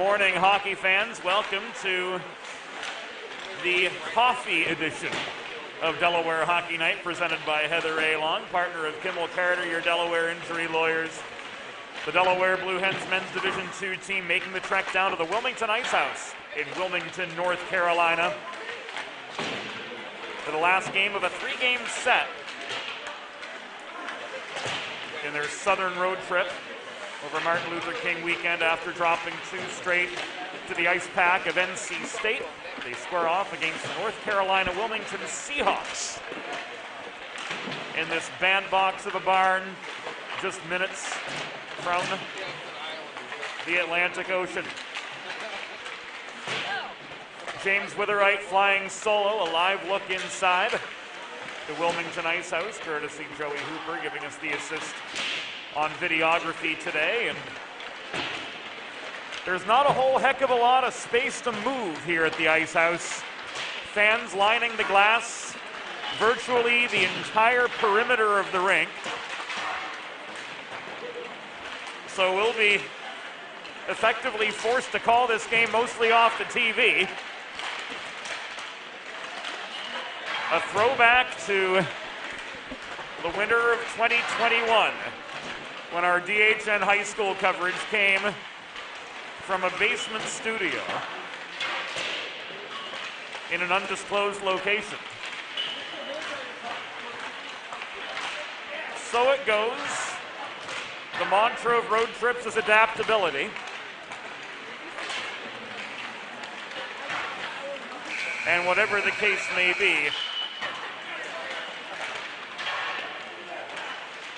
morning, hockey fans. Welcome to the coffee edition of Delaware Hockey Night, presented by Heather A. Long, partner of Kimmel Carter, your Delaware injury lawyers. The Delaware Blue Hens men's Division II team making the trek down to the Wilmington Ice House in Wilmington, North Carolina, for the last game of a three-game set in their southern road trip over Martin Luther King weekend after dropping two straight to the ice pack of NC State. They square off against the North Carolina Wilmington Seahawks in this bandbox of a barn just minutes from the Atlantic Ocean. James Witherite flying solo, a live look inside the Wilmington Ice House, courtesy Joey Hooper giving us the assist on videography today. And there's not a whole heck of a lot of space to move here at the Ice House. Fans lining the glass virtually the entire perimeter of the rink. So we'll be effectively forced to call this game mostly off the TV. A throwback to the winter of 2021, when our DHN high school coverage came from a basement studio in an undisclosed location. So it goes. The mantra of road trips is adaptability. And whatever the case may be,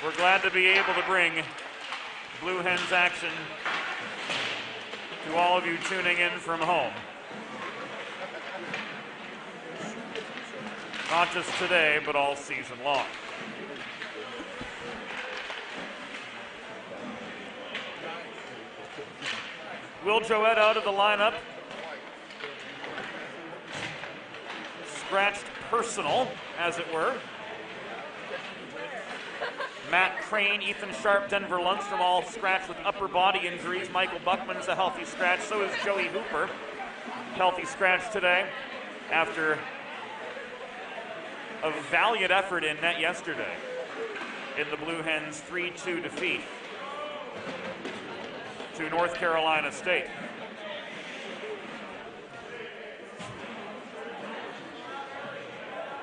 we're glad to be able to bring Blue Hens action to all of you tuning in from home. Not just today, but all season long. Will Joette out of the lineup. Scratched personal, as it were. Matt Crane, Ethan Sharp, Denver Lundstrom all scratched with upper body injuries. Michael Buckman's a healthy scratch. So is Joey Hooper. Healthy scratch today after a valiant effort in net yesterday in the Blue Hens' 3-2 defeat to North Carolina State.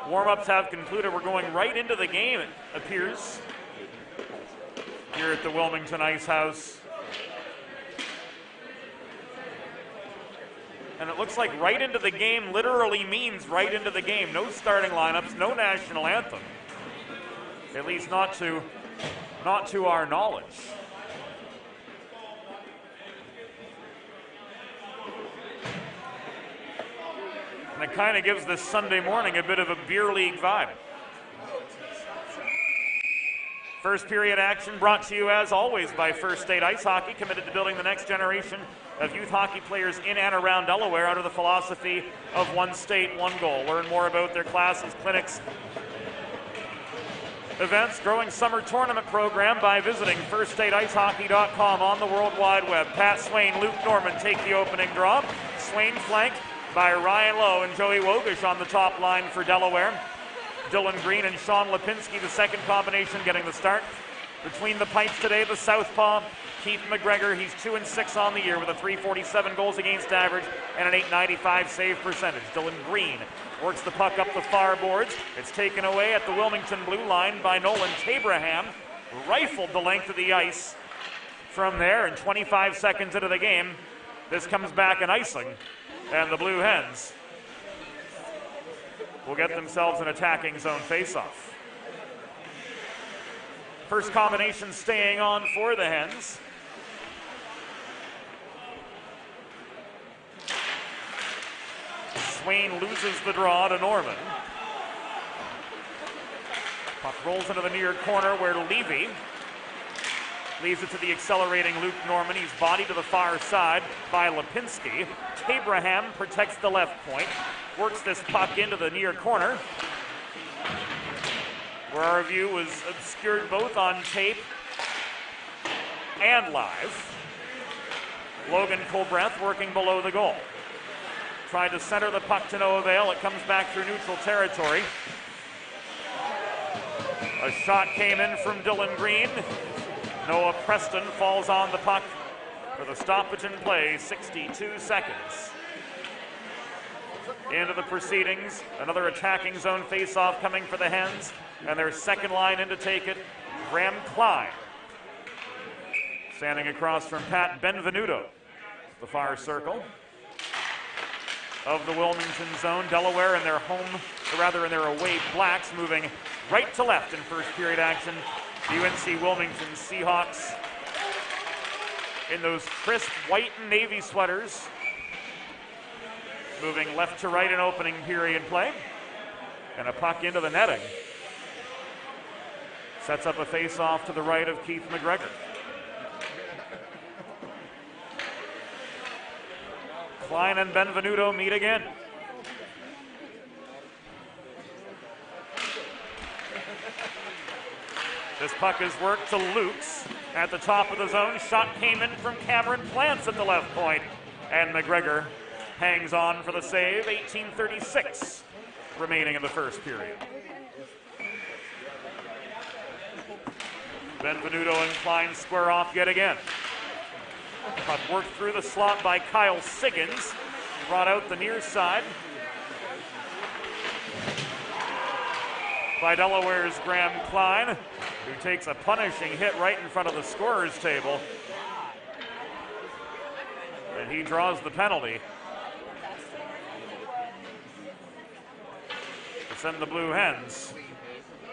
Warm-ups have concluded. We're going right into the game, it appears, here at the Wilmington Ice House. And it looks like right into the game literally means right into the game. No starting lineups, no national anthem. At least not to our knowledge. And it kind of gives this Sunday morning a bit of a beer league vibe. First period action brought to you, as always, by First State Ice Hockey, committed to building the next generation of youth hockey players in and around Delaware under the philosophy of one state, one goal. Learn more about their classes, clinics, events, growing summer tournament program by visiting firststateicehockey.com on the World Wide Web. Pat Swain, Luke Norman take the opening draw. Swain flanked by Ryan Lowe and Joey Wogish on the top line for Delaware. Dylan Green and Sean Lipinski, the second combination, getting the start. Between the pipes today, the southpaw, Keith McGregor. He's 2-6 on the year with a .347 goals against average and an .895 save percentage. Dylan Green works the puck up the far boards. It's taken away at the Wilmington blue line by Nolan Tabraham. Rifled the length of the ice from there, and 25 seconds into the game, this comes back in icing, and the Blue Hens will get themselves an attacking zone faceoff. First combination staying on for the Hens. Swain loses the draw to Norman. Puck rolls into the near corner where Levy leaves it to the accelerating Luke Norman. He's bodied to the far side by Lipinski. Tabraham protects the left point. Works this puck into the near corner, where our view was obscured both on tape and live. Logan Colbreth working below the goal. Tried to center the puck to no avail. It comes back through neutral territory. A shot came in from Dylan Green. Noah Preston falls on the puck for the stoppage in play, 62 seconds. Into the proceedings, another attacking zone faceoff coming for the Hens, and their second line in to take it, Graham Klein. Standing across from Pat Benvenuto, the far circle of the Wilmington zone. Delaware in their home, or rather in their away blacks, moving right to left in first period action. UNC-Wilmington Seahawks in those crisp white and navy sweaters, moving left to right in opening period play. And a puck into the netting. Sets up a face-off to the right of Keith McGregor. Klein and Benvenuto meet again. This puck is worked to Lukes at the top of the zone. Shot came in from Cameron Plants at the left point. And McGregor hangs on for the save. 18:36 remaining in the first period. Benvenuto and Klein square off yet again. Puck worked through the slot by Kyle Siggins. Brought out the near side by Delaware's Graham Klein, who takes a punishing hit right in front of the scorer's table. And he draws the penalty to send the Blue Hens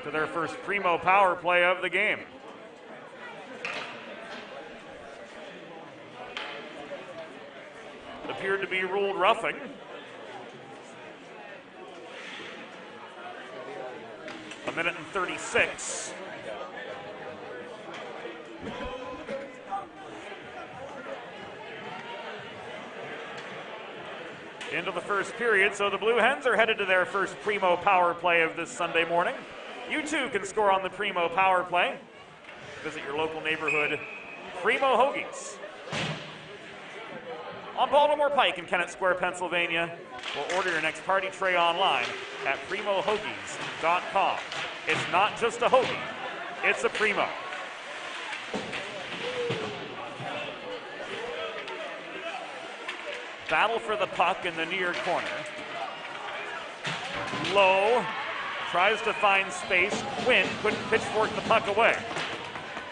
to their first primo power play of the game. It appeared to be ruled roughing. A minute and 36. Into the first period, so the Blue Hens are headed to their first primo power play of this Sunday morning. You too can score on the primo power play. Visit your local neighborhood Primo Hoagies on Baltimore Pike in Kennett Square, Pennsylvania, or order your next party tray online at primohoagies.com. It's not just a hoagie, it's a primo. Battle for the puck in the near corner. Lowe tries to find space. Quinn couldn't pitchfork the puck away.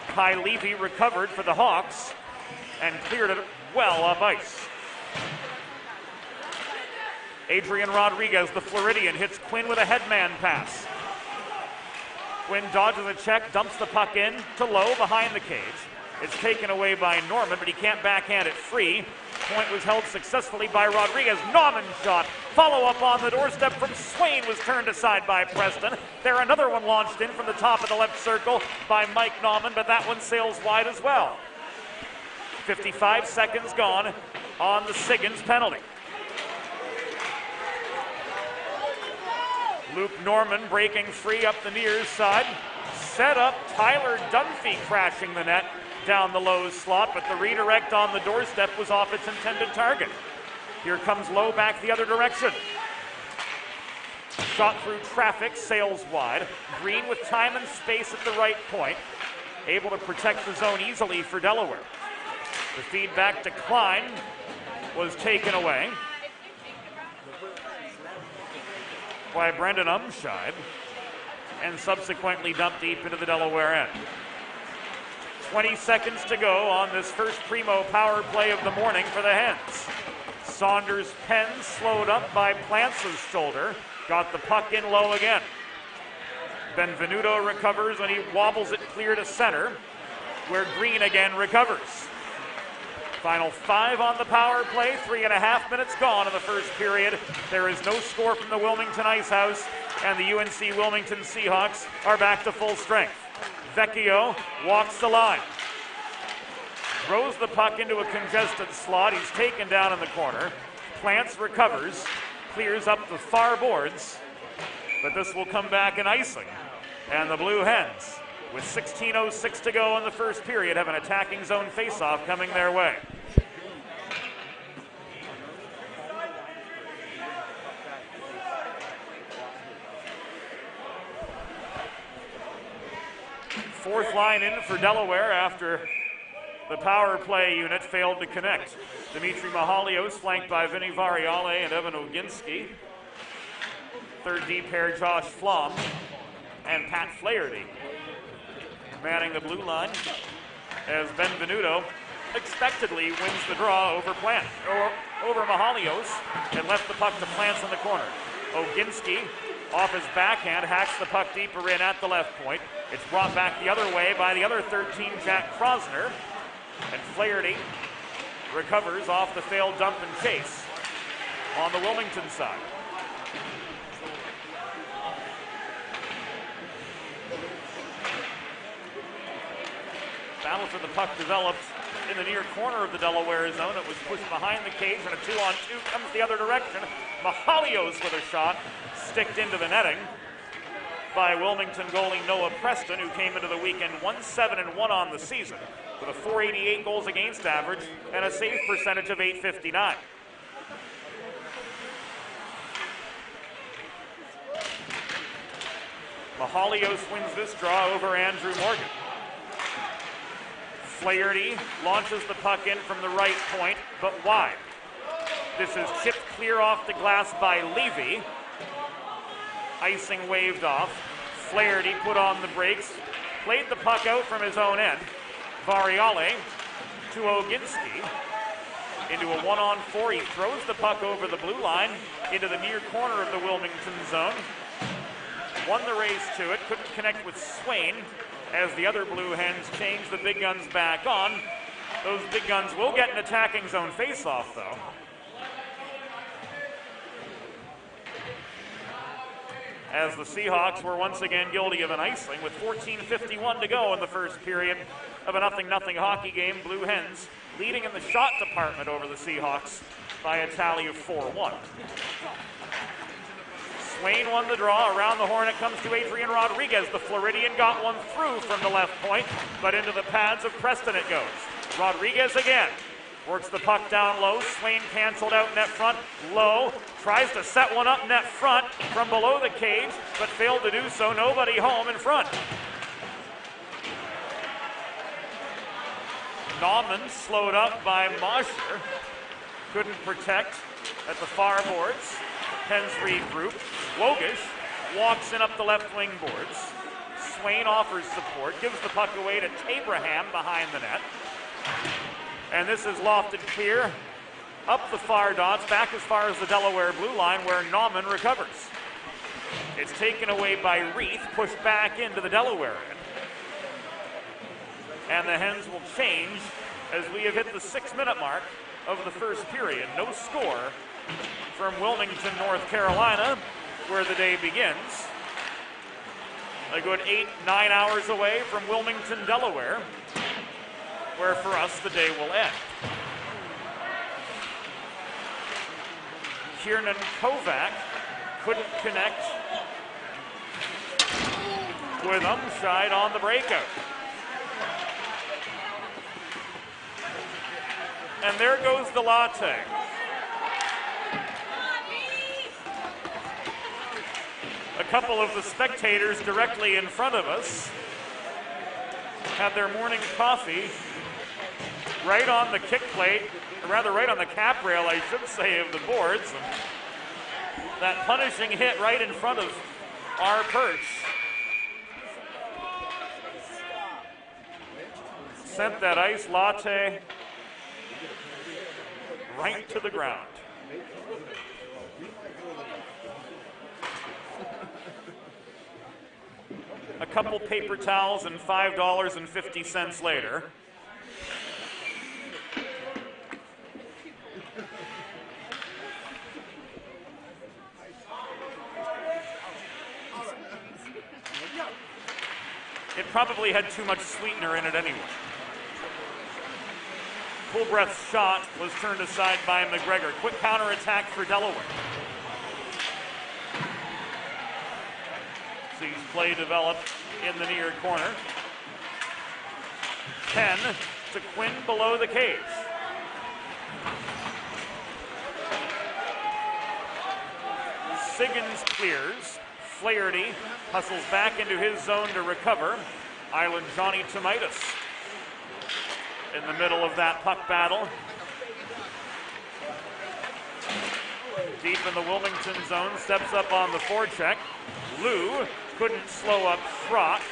Kai Levy recovered for the Hawks and cleared it well up ice. Adrian Rodriguez, the Floridian, hits Quinn with a headman pass. Quinn dodges a check, dumps the puck in to Lowe behind the cage. It's taken away by Norman, but he can't backhand it free. Point was held successfully by Rodriguez. Nauman shot. Follow-up on the doorstep from Swain was turned aside by Preston. There another one launched in from the top of the left circle by Mike Nauman, but that one sails wide as well. 55 seconds gone on the Siggins penalty. Luke Norman breaking free up the near side. Set up Tyler Dunphy crashing the net down the Lowe's slot, but the redirect on the doorstep was off its intended target. Here comes Lowe back the other direction. Shot through traffic, sails wide. Green with time and space at the right point. Able to protect the zone easily for Delaware. The feed back to Klein was taken away by Brendan Umscheid and subsequently dumped deep into the Delaware end. 20 seconds to go on this first primo power play of the morning for the Hens. Saunders' pen slowed up by Plants' shoulder. Got the puck in low again. Benvenuto recovers and he wobbles it clear to center, where Green again recovers. Final 5 on the power play, 3.5 minutes gone in the first period. There is no score from the Wilmington Icehouse, and the UNC-Wilmington Seahawks are back to full strength. Vecchio walks the line. Throws the puck into a congested slot. He's taken down in the corner. Plants recovers, clears up the far boards, but this will come back in icing. And the Blue Hens, with 16:06 to go in the first period, have an attacking zone faceoff coming their way. Fourth line in for Delaware after the power play unit failed to connect. Dimitri Mahalios flanked by Vinny Variale and Evan Oginski. Third D pair Josh Flom and Pat Flaherty manning the blue line as Benvenuto expectedly wins the draw over Mahalios and left the puck to Plants in the corner. Oginski off his backhand hacks the puck deeper in at the left point. It's brought back the other way by the other 13, Jack Krosner, and Flaherty recovers off the failed dump and chase on the Wilmington side. Battle for the puck developed in the near corner of the Delaware zone. It was pushed behind the cage, and a 2-on-2 comes the other direction. Mahalios with a shot, sticked into the netting by Wilmington goalie Noah Preston, who came into the weekend 1-7-1 on the season with a .488 goals against average and a save percentage of .859. Mahalios wins this draw over Andrew Morgan. Flaherty launches the puck in from the right point, but wide. This is chipped clear off the glass by Levy. Icing waved off. Flaherty put on the brakes, played the puck out from his own end. Variale to Oginski into a 1-on-4. He throws the puck over the blue line into the near corner of the Wilmington zone. Won the race to it, couldn't connect with Swain as the other Blue Hens change the big guns back on. Those big guns will get an attacking zone face-off, though. As the Seahawks were once again guilty of an icing with 14:51 to go in the first period of a 0-0 hockey game. Blue Hens leading in the shot department over the Seahawks by a tally of 4-1. Swain won the draw. Around the horn it comes to Adrian Rodriguez. The Floridian got one through from the left point, but into the pads of Preston it goes. Rodriguez again. Works the puck down low. Swain canceled out net front. Low. Tries to set one up net front from below the cage, but failed to do so. Nobody home in front. Nauman slowed up by Mosher. Couldn't protect at the far boards. Hens regroup. Wogish walks in up the left wing boards. Swain offers support, gives the puck away to Tabraham behind the net. And this is lofted clear up the far dots, back as far as the Delaware blue line where Nauman recovers. It's taken away by Reith, pushed back into the Delaware end. And the Hens will change as we have hit the 6-minute mark of the first period. No score from Wilmington, North Carolina, where the day begins. A good 8-9 hours away from Wilmington, Delaware, where for us the day will end. Kiernan Kovac couldn't connect with Umscheid on the breakout. And there goes the latte. A couple of the spectators directly in front of us had their morning coffee right on the kick plate, or rather right on the cap rail, I should say, of the boards. And that punishing hit right in front of our perch sent that iced latte right to the ground. A couple paper towels and $5.50 later, it probably had too much sweetener in it anyway. Coolbreath's shot was turned aside by McGregor. Quick counterattack for Delaware. Sees play develop in the near corner. 10 to Quinn below the cage. Siggins clears. Flaherty hustles back into his zone to recover. Island Johnny Tomitis in the middle of that puck battle. Deep in the Wilmington zone, steps up on the forecheck. Lou couldn't slow up Schrock.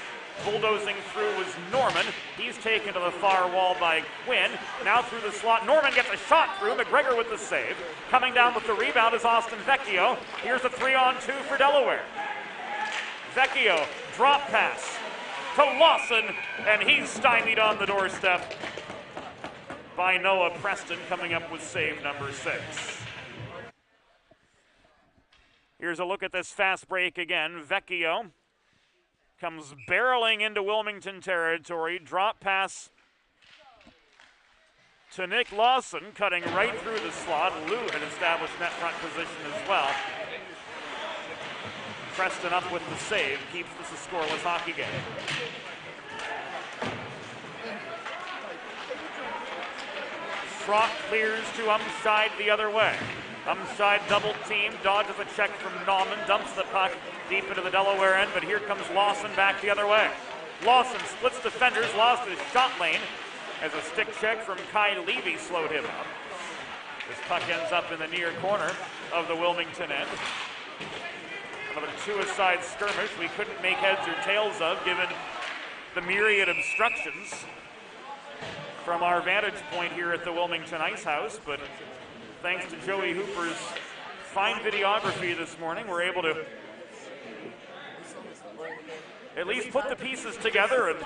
Bulldozing through was Norman. He's taken to the far wall by Quinn. Now through the slot. Norman gets a shot through. McGregor with the save. Coming down with the rebound is Austin Vecchio. Here's a 3-on-2 for Delaware. Vecchio, drop pass to Lawson, and he's stymied on the doorstep by Noah Preston, coming up with save number 6. Here's a look at this fast break again. Vecchio comes barreling into Wilmington territory. Drop pass to Nick Lawson, cutting right through the slot. Lou had established net front position as well. Preston up with the save, keeps this a scoreless hockey game. Schrock clears to Umscheid the other way. Umscheid double team, dodges a check from Nauman, dumps the puck deep into the Delaware end, but here comes Lawson back the other way. Lawson splits defenders, lost his shot lane as a stick check from Kai Levy slowed him up. This puck ends up in the near corner of the Wilmington end. Another two-a-side skirmish we couldn't make heads or tails of given the myriad obstructions from our vantage point here at the Wilmington Ice House, but thanks to Joey Hooper's fine videography this morning, we're able to at least put the pieces together and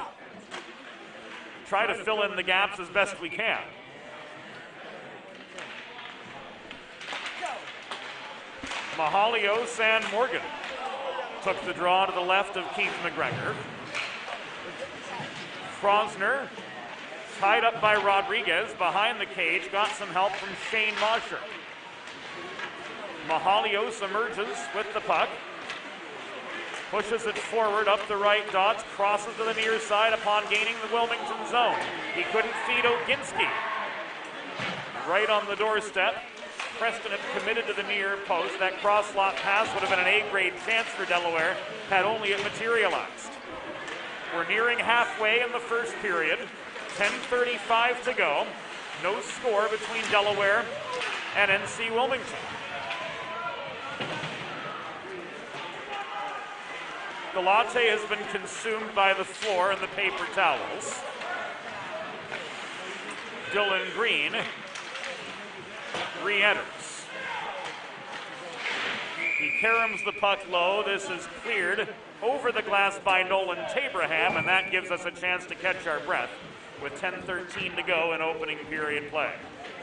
try to fill in the gaps as best we can. Mahalio San Morgan took the draw to the left of Keith McGregor. Frosner, tied up by Rodriguez behind the cage, got some help from Shane Mosher. Mahalios emerges with the puck, pushes it forward up the right dots, crosses to the near side upon gaining the Wilmington zone. He couldn't feed Oginski. Right on the doorstep. Preston had committed to the near post. That cross-lot pass would have been an A-grade chance for Delaware had only it materialized. We're nearing halfway in the first period. 10:35 to go. No score between Delaware and UNC-Wilmington. The latte has been consumed by the floor and the paper towels. Dylan Green re-enters. He caroms the puck low. This is cleared over the glass by Nolan Tabraham, and that gives us a chance to catch our breath with 10:13 to go in opening period play.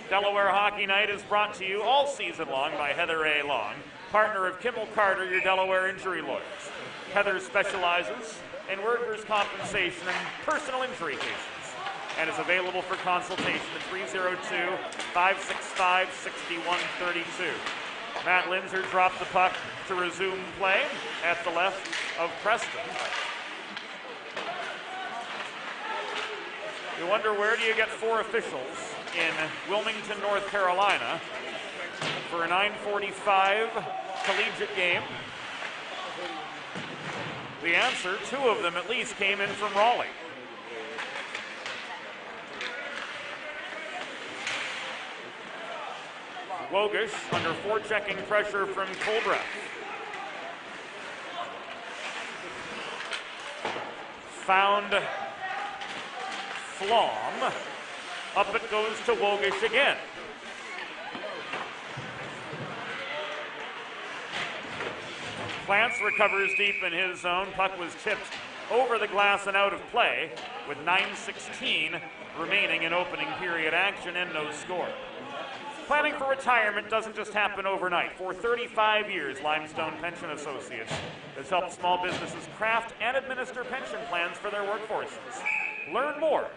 Delaware Hockey Night is brought to you all season long by Heather A. Long, partner of Kimmel Carter, your Delaware injury lawyers. Heather specializes in workers' compensation and personal injury cases and is available for consultation at 302-565-6132. Matt Linzer dropped the puck to resume play at the left of Preston. You wonder, where do you get 4 officials in Wilmington, North Carolina for a 9:45 collegiate game? The answer, 2 of them at least, came in from Raleigh. Wogish under forechecking pressure from Colbreth. Found Flom. Up it goes to Wogish again. Plants recovers deep in his zone. Puck was tipped over the glass and out of play with 9:16 remaining in opening period action and no score. Planning for retirement doesn't just happen overnight. For 35 years, Limestone Pension Associates has helped small businesses craft and administer pension plans for their workforces. Learn more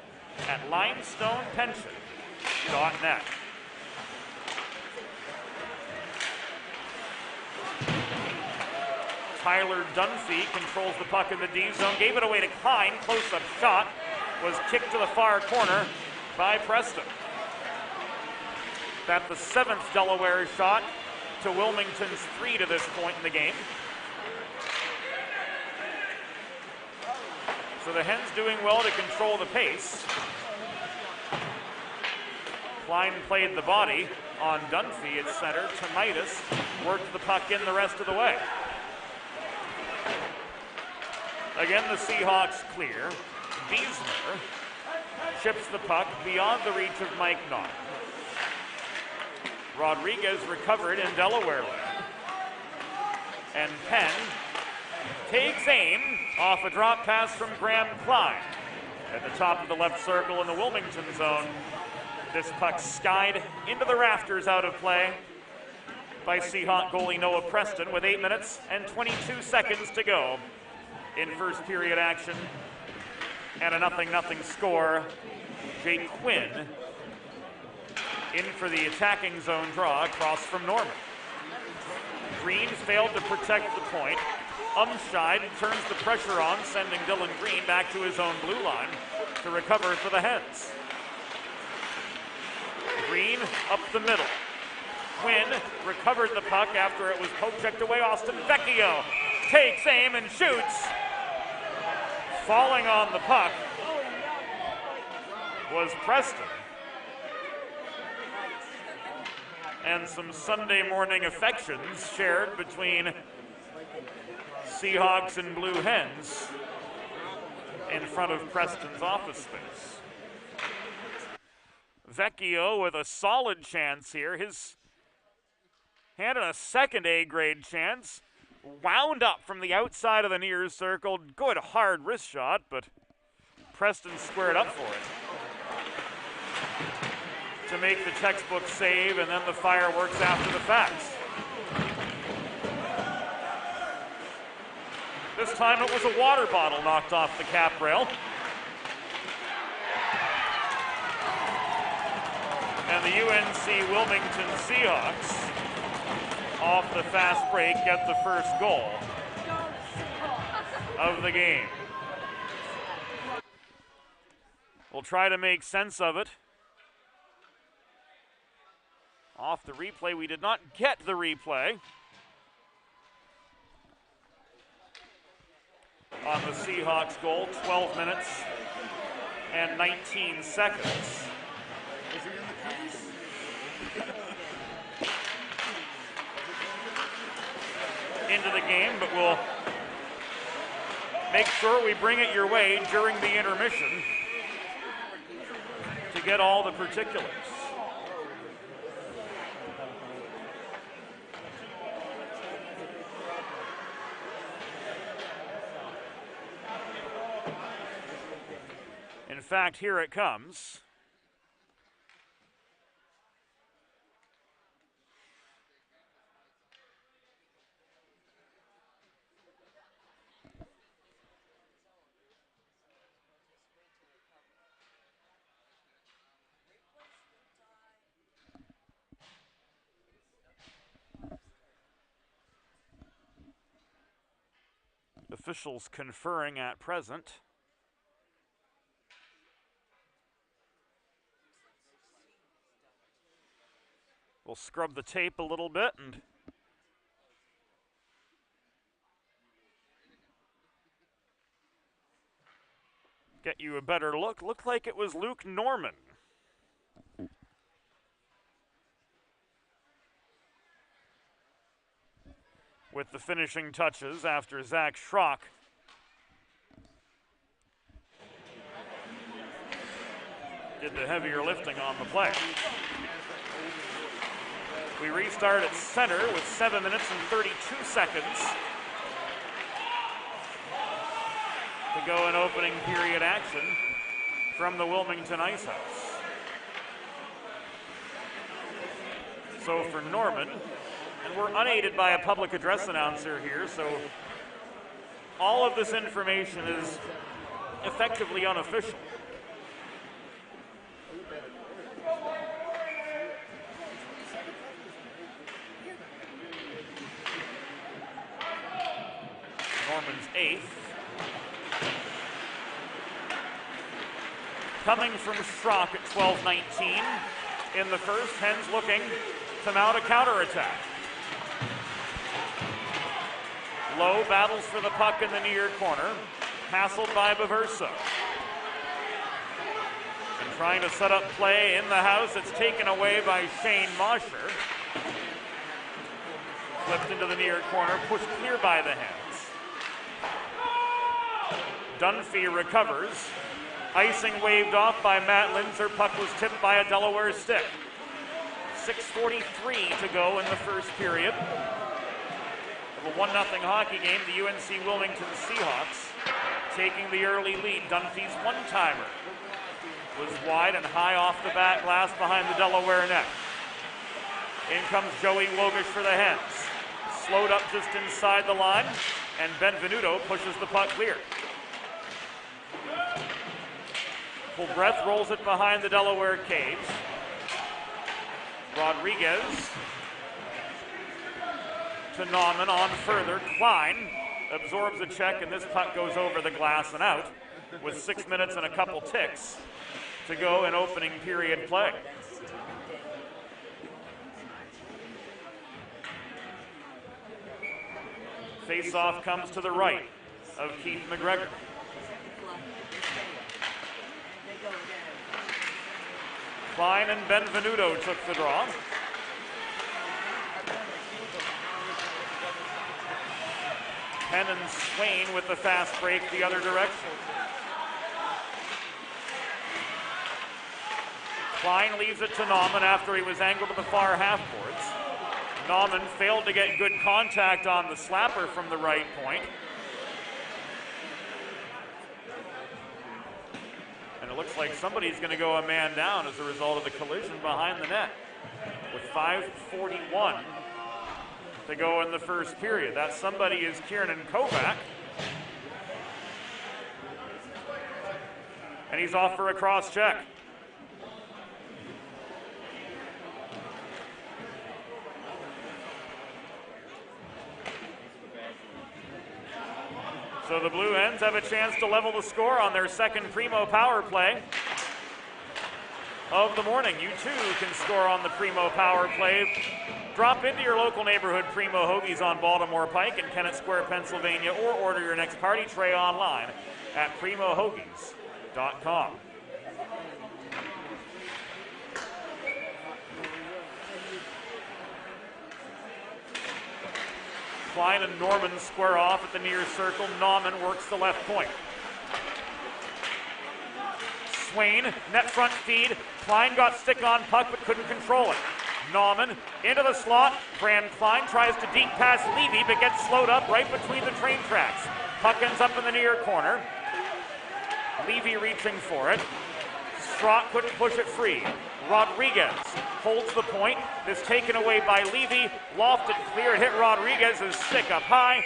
at limestonepension.net. Tyler Dunphy controls the puck in the D zone, gave it away to Klein. Close-up shot was kicked to the far corner by Preston. That's the 7th Delaware shot to Wilmington's 3 to this point in the game. So the Hens doing well to control the pace. Klein played the body on Dunphy at center. Tomaitis worked the puck in the rest of the way. Again, the Seahawks clear. Biesmer chips the puck beyond the reach of Mike Knott. Rodriguez recovered in Delaware land. And Penn takes aim off a drop pass from Graham Klein at the top of the left circle in the Wilmington zone. This puck skied into the rafters out of play by Seahawk goalie Noah Preston with 8 minutes and 22 seconds to go in first period action. And a 0-0 score. Jake Quinn in for the attacking zone draw across from Norman. Green failed to protect the point. Umscheid turns the pressure on, sending Dylan Green back to his own blue line to recover for the Hens. Green up the middle. Quinn recovered the puck after it was poke-checked away. Austin Vecchio takes aim and shoots. Falling on the puck was Preston. And some Sunday morning affections shared between Seahawks and Blue Hens in front of Preston's office space. Vecchio with a solid chance here. His hand in a second A-grade chance. Wound up from the outside of the near circle. Good hard wrist shot, but Preston squared up for it to make the textbook save, and then the fireworks after the facts. This time it was a water bottle knocked off the cap rail. And the UNC-Wilmington Seahawks, off the fast break, get the first goal of the game. We'll try to make sense of it. Off the replay, we did not get the replay on the Seahawks goal. 12 minutes and 19 seconds. Into the game, but we'll make sure we bring it your way during the intermission to get all the particulars. In fact, here it comes. Officials conferring at present. We'll scrub the tape a little bit and get you a better look. Looked like it was Luke Norman. With the finishing touches after Zach Schrock did the heavier lifting on the play. We restart at center with 7 minutes and 32 seconds to go in opening period action from the Wilmington Ice House. So for Norman, and we're unaided by a public address announcer here, so all of this information is effectively unofficial. Norman's eighth. Coming from Schrock at 12:19 in the first. Hens looking to mount a counterattack. Lowe battles for the puck in the near corner. hassled by Baverso. And trying to set up play in the house. It's taken away by Shane Mosher. Flipped into the near corner, pushed clear by the hands. Dunphy recovers. Icing waved off by Matt Linzer. Puck was tipped by a Delaware stick. 6:43 to go in the first period of a 1-0 hockey game. The UNC-Wilmington Seahawks taking the early lead. Dunphy's one-timer was wide and high off the back glass behind the Delaware net. In comes Joey Wogish for the Hens. Slowed up just inside the line, and Benvenuto pushes the puck clear. Full breath rolls it behind the Delaware cage. Rodriguez to Nauman on further. Klein absorbs a check, and this puck goes over the glass and out with 6 minutes and a couple ticks to go in opening period play. Face-off comes to the right of Keith McGregor. Klein and Benvenuto took the draw. Penn and Swain with the fast break the other direction. Klein leaves it to Nauman after he was angled to the far half boards. Nauman failed to get good contact on the slapper from the right point. And it looks like somebody's going to go a man down as a result of the collision behind the net with 5:41 to go in the first period. That somebody is Kieran Kovac. And he's off for a cross check. So the Blue Hens have a chance to level the score on their second Primo power play of the morning. You too can score on the Primo power play. Drop into your local neighborhood Primo Hoagies on Baltimore Pike in Kennett Square, Pennsylvania, or order your next party tray online at primohoagies.com. Klein and Norman square off at the near circle. Nauman works the left point. Swain, net front feed. Klein got stick on puck but couldn't control it. Nauman into the slot. Graham Klein tries to deep pass Levy but gets slowed up right between the train tracks. Puck ends up in the near corner. Levy reaching for it. Strzok couldn't push it free. Rodriguez holds the point. Is taken away by Levy. Lofted clear. It hit Rodriguez's stick up high.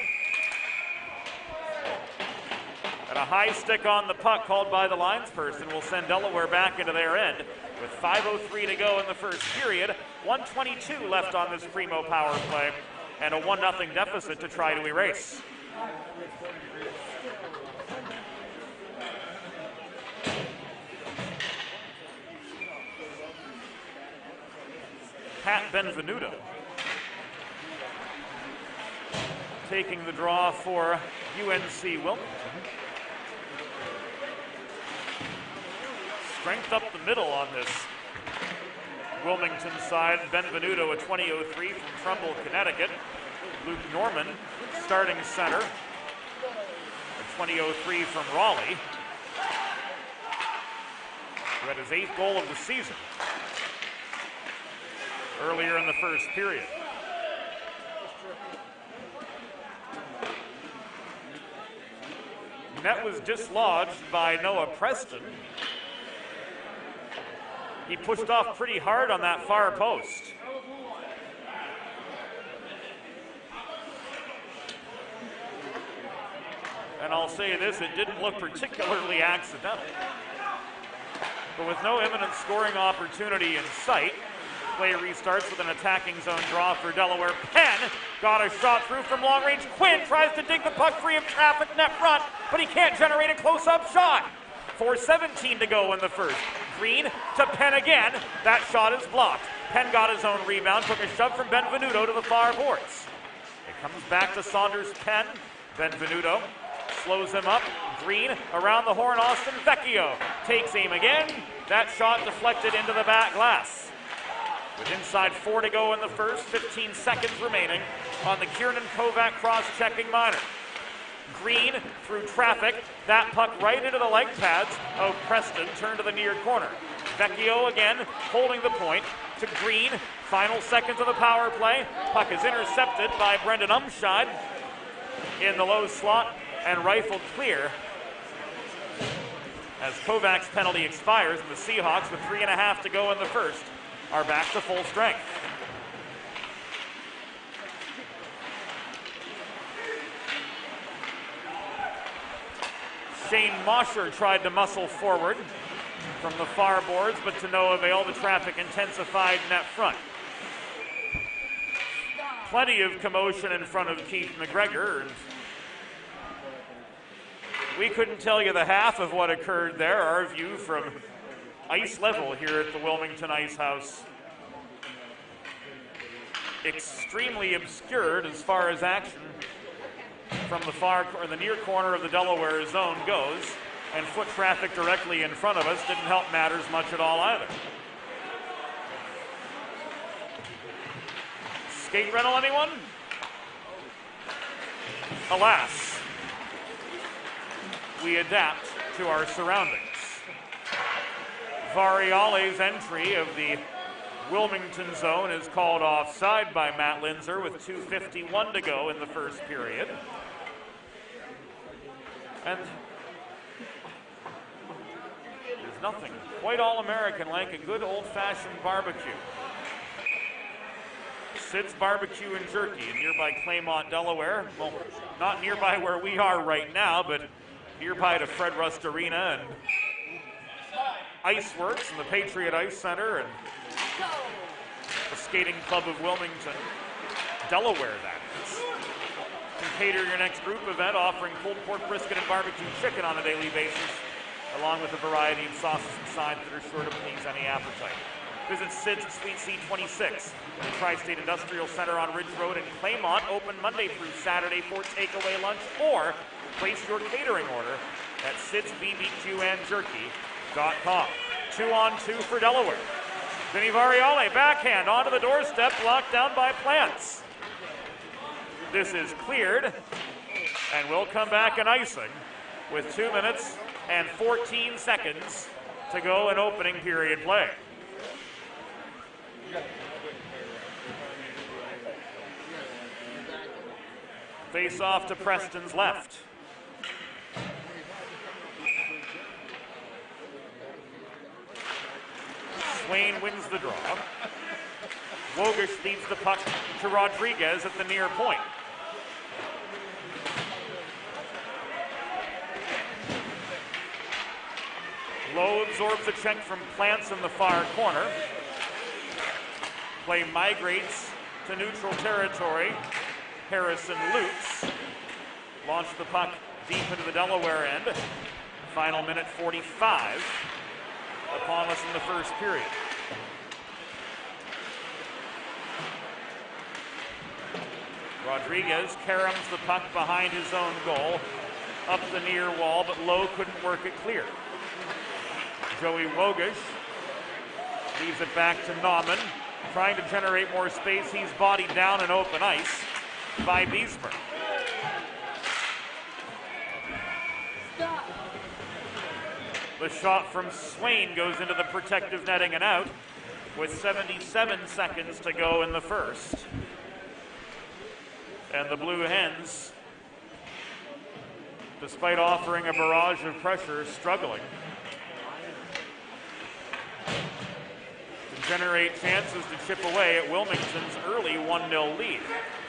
And a high stick on the puck called by the linesperson will send Delaware back into their end with 5:03 to go in the first period. 1:22 left on this Primo power play and a 1-0 deficit to try to erase. Pat Benvenuto taking the draw for UNC-Wilmington. Strength up the middle on this Wilmington side. Benvenuto, a 20:03 from Trumbull, Connecticut. Luke Norman, starting center, a 20:03 from Raleigh, who had his 8th goal of the season earlier in the first period. Net was dislodged by Noah Preston. He pushed off pretty hard on that far post. And I'll say this, it didn't look particularly accidental. But with no imminent scoring opportunity in sight, play restarts with an attacking zone draw for Delaware. Penn got a shot through from long range. Quinn tries to dig the puck free of traffic net front, but he can't generate a close-up shot. 4:17 to go in the first. Green to Penn again. That shot is blocked. Penn got his own rebound, took a shove from Benvenuto to the far boards. It comes back to Saunders Penn. Benvenuto slows him up, Green around the horn, Austin Vecchio takes aim again. That shot deflected into the back glass. With inside 4 to go in the first, 15 seconds remaining on the Kiernan Kovac cross-checking minor. Green through traffic, that puck right into the leg pads of Preston, turned to the near corner. Vecchio again holding the point to Green. Final seconds of the power play. Puck is intercepted by Brendan Umscheid in the low slot and rifled clear as Kovac's penalty expires, and the Seahawks, with 3.5 to go in the first, are back to full strength. Shane Mosher tried to muscle forward from the far boards, but to no avail. The traffic intensified net front. Plenty of commotion in front of Keith McGregor. We couldn't tell you the half of what occurred there. Our view from ice level here at the Wilmington Ice House, extremely obscured as far as action from the far or the near corner of the Delaware zone goes, and foot traffic directly in front of us didn't help matters much at all either. Skate rental, anyone? Alas, we adapt to our surroundings. Variale's entry of the Wilmington zone is called offside by Matt Linzer with 2:51 to go in the first period. And there's nothing quite all-American like a good old-fashioned barbecue. Sid's Barbecue and Jerky in nearby Claymont, Delaware. Well, not nearby where we are right now, but nearby to Fred Rust Arena and Iceworks and the Patriot Ice Center and the Skating Club of Wilmington, Delaware, that is. You can cater your next group event, offering pulled pork brisket and barbecue chicken on a daily basis, along with a variety of sauces and sides that are sure to please any appetite. Visit Sid's at Suite C26, the Tri-State Industrial Center on Ridge Road in Claymont, open Monday through Saturday for takeaway lunch, or place your catering order at sidsbbqandjerky.com. 2-on-2 for Delaware. Vinny Variale, backhand onto the doorstep, blocked down by Plants. This is cleared, and we'll come back in icing with 2 minutes and 14 seconds to go in opening period play. Face off to Preston's left. Swain wins the draw. Wogish feeds the puck to Rodriguez at the near point. Lowe absorbs a check from Plants in the far corner. Play migrates to neutral territory. Harrison loops. Launch the puck deep into the Delaware end. Final minute 45 upon us in the first period. Rodriguez caroms the puck behind his own goal, up the near wall, but Lowe couldn't work it clear. Joey Wogish leaves it back to Nauman, trying to generate more space. He's bodied down in open ice by Beesmer. The shot from Swain goes into the protective netting and out with 77 seconds to go in the first. And the Blue Hens, despite offering a barrage of pressure, struggling to generate chances to chip away at Wilmington's early 1-0 lead.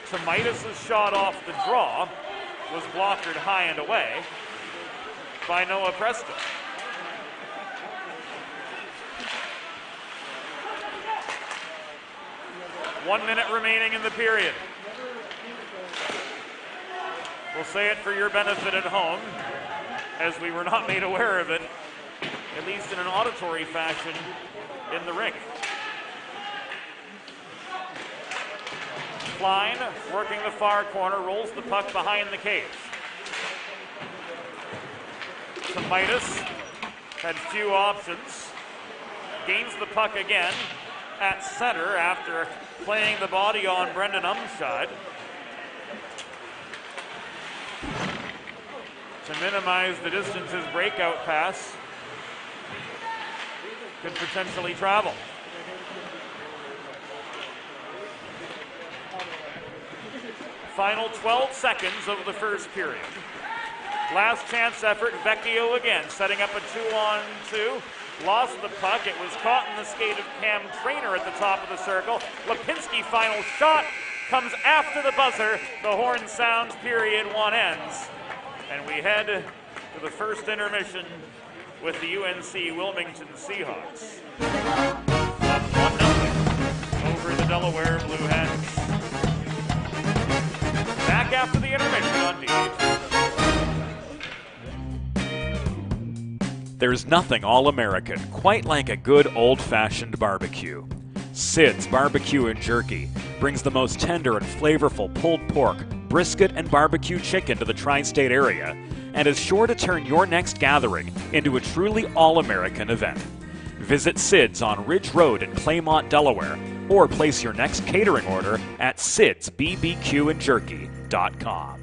Tomaitis' shot off the draw was blockered high and away by Noah Preston. One minute remaining in the period. We'll say it for your benefit at home, as we were not made aware of it, at least in an auditory fashion, in the rink. Klein, working the far corner, rolls the puck behind the cage. to Midas. Had few options. Gains the puck again at center after playing the body on Brendan Umscheid. To minimize the distance, his breakout pass could potentially travel. Final 12 seconds of the first period. Last chance effort, Vecchio again, setting up a 2-on-2. Lost the puck, it was caught in the skate of Cam Trainer at the top of the circle. Lipinski final shot comes after the buzzer. The horn sounds, period 1 ends. And we head to the first intermission with the UNC-Wilmington Seahawks. Up 1-0 over the Delaware Blue Hens. Back after the intermission on D. There's nothing all-American quite like a good old-fashioned barbecue. Sid's Barbecue and Jerky brings the most tender and flavorful pulled pork, brisket, and barbecue chicken to the tri-state area and is sure to turn your next gathering into a truly all-American event. Visit Sid's on Ridge Road in Claymont, Delaware, or place your next catering order at sidsbbqandjerky.com.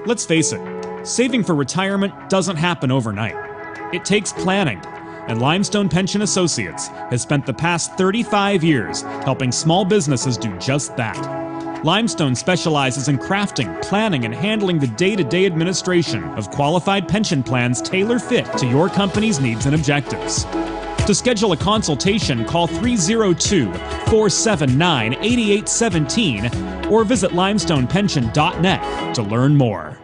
Let's face it, saving for retirement doesn't happen overnight. It takes planning, and Limestone Pension Associates has spent the past 35 years helping small businesses do just that. Limestone specializes in crafting, planning, and handling the day-to-day administration of qualified pension plans tailor-fit to your company's needs and objectives. To schedule a consultation, call 302-479-8817 or visit limestonepension.net to learn more.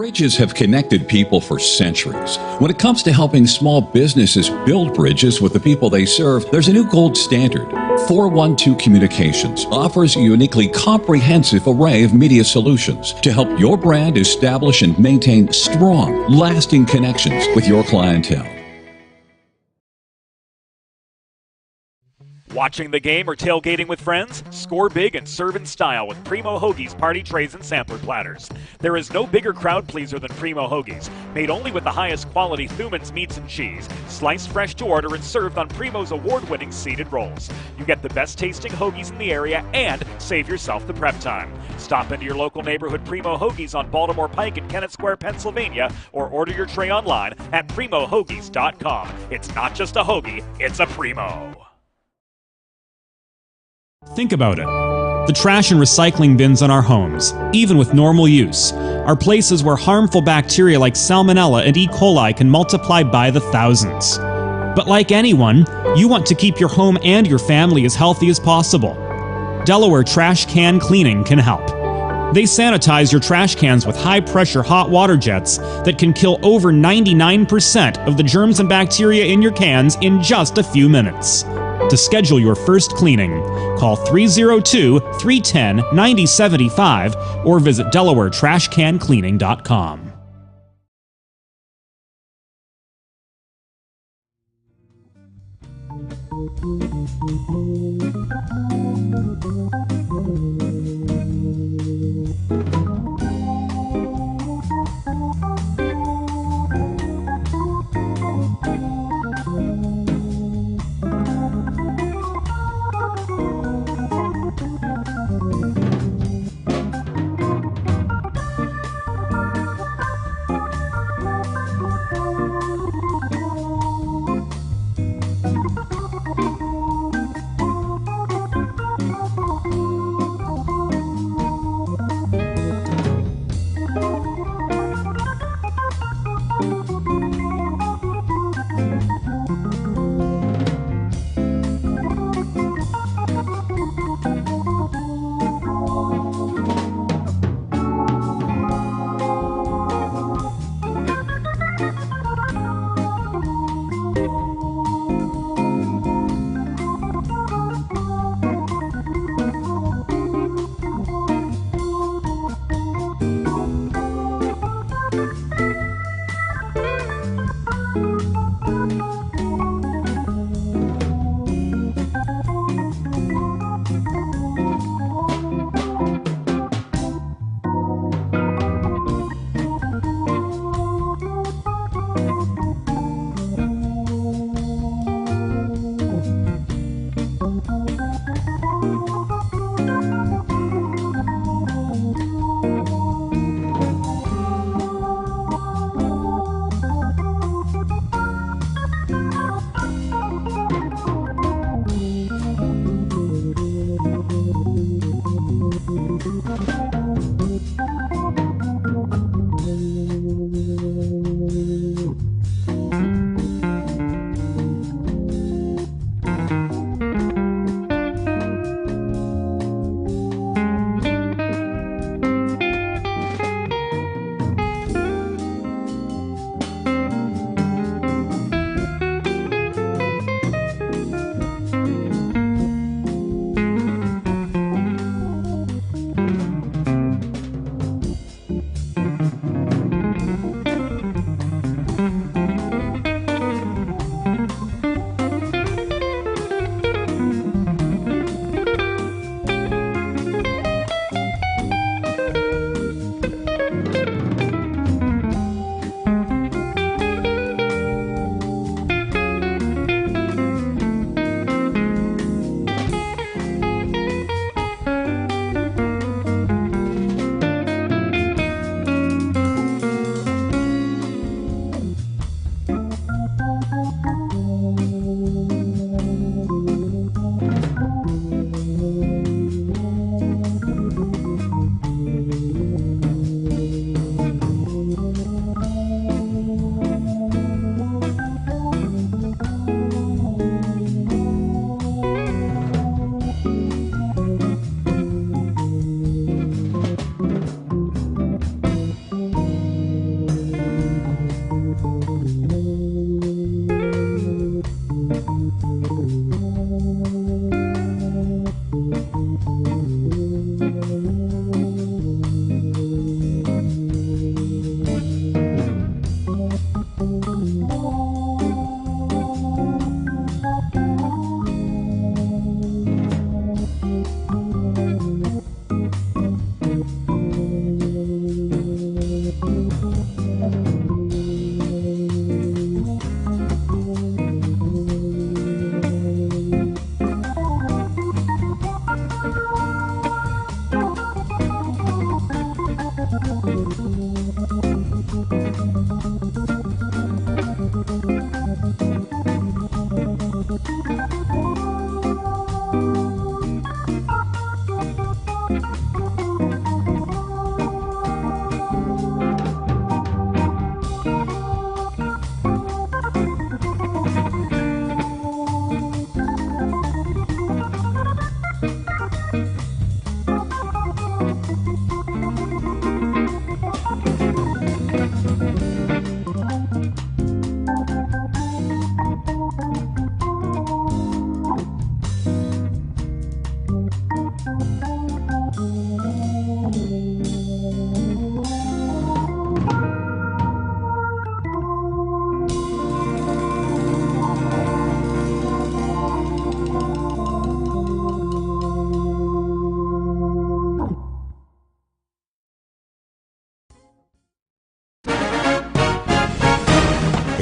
Bridges have connected people for centuries. When it comes to helping small businesses build bridges with the people they serve, there's a new gold standard. 412 Communications offers a uniquely comprehensive array of media solutions to help your brand establish and maintain strong, lasting connections with your clientele. Watching the game or tailgating with friends? Score big and serve in style with Primo Hoagie's party trays and sampler platters. There is no bigger crowd pleaser than Primo Hoagie's, made only with the highest quality Thuman's meats and cheese, sliced fresh to order and served on Primo's award-winning seeded rolls. You get the best tasting hoagies in the area and save yourself the prep time. Stop into your local neighborhood Primo Hoagie's on Baltimore Pike in Kennett Square, Pennsylvania, or order your tray online at primohoagies.com. It's not just a hoagie, it's a Primo. Think about it. The trash and recycling bins in our homes, even with normal use, are places where harmful bacteria like Salmonella and E. coli can multiply by the thousands. But like anyone, you want to keep your home and your family as healthy as possible. Delaware Trash Can Cleaning can help. They sanitize your trash cans with high-pressure hot water jets that can kill over 99% of the germs and bacteria in your cans in just a few minutes. To schedule your first cleaning, call 302-310-9075 or visit DelawareTrashCanCleaning.com.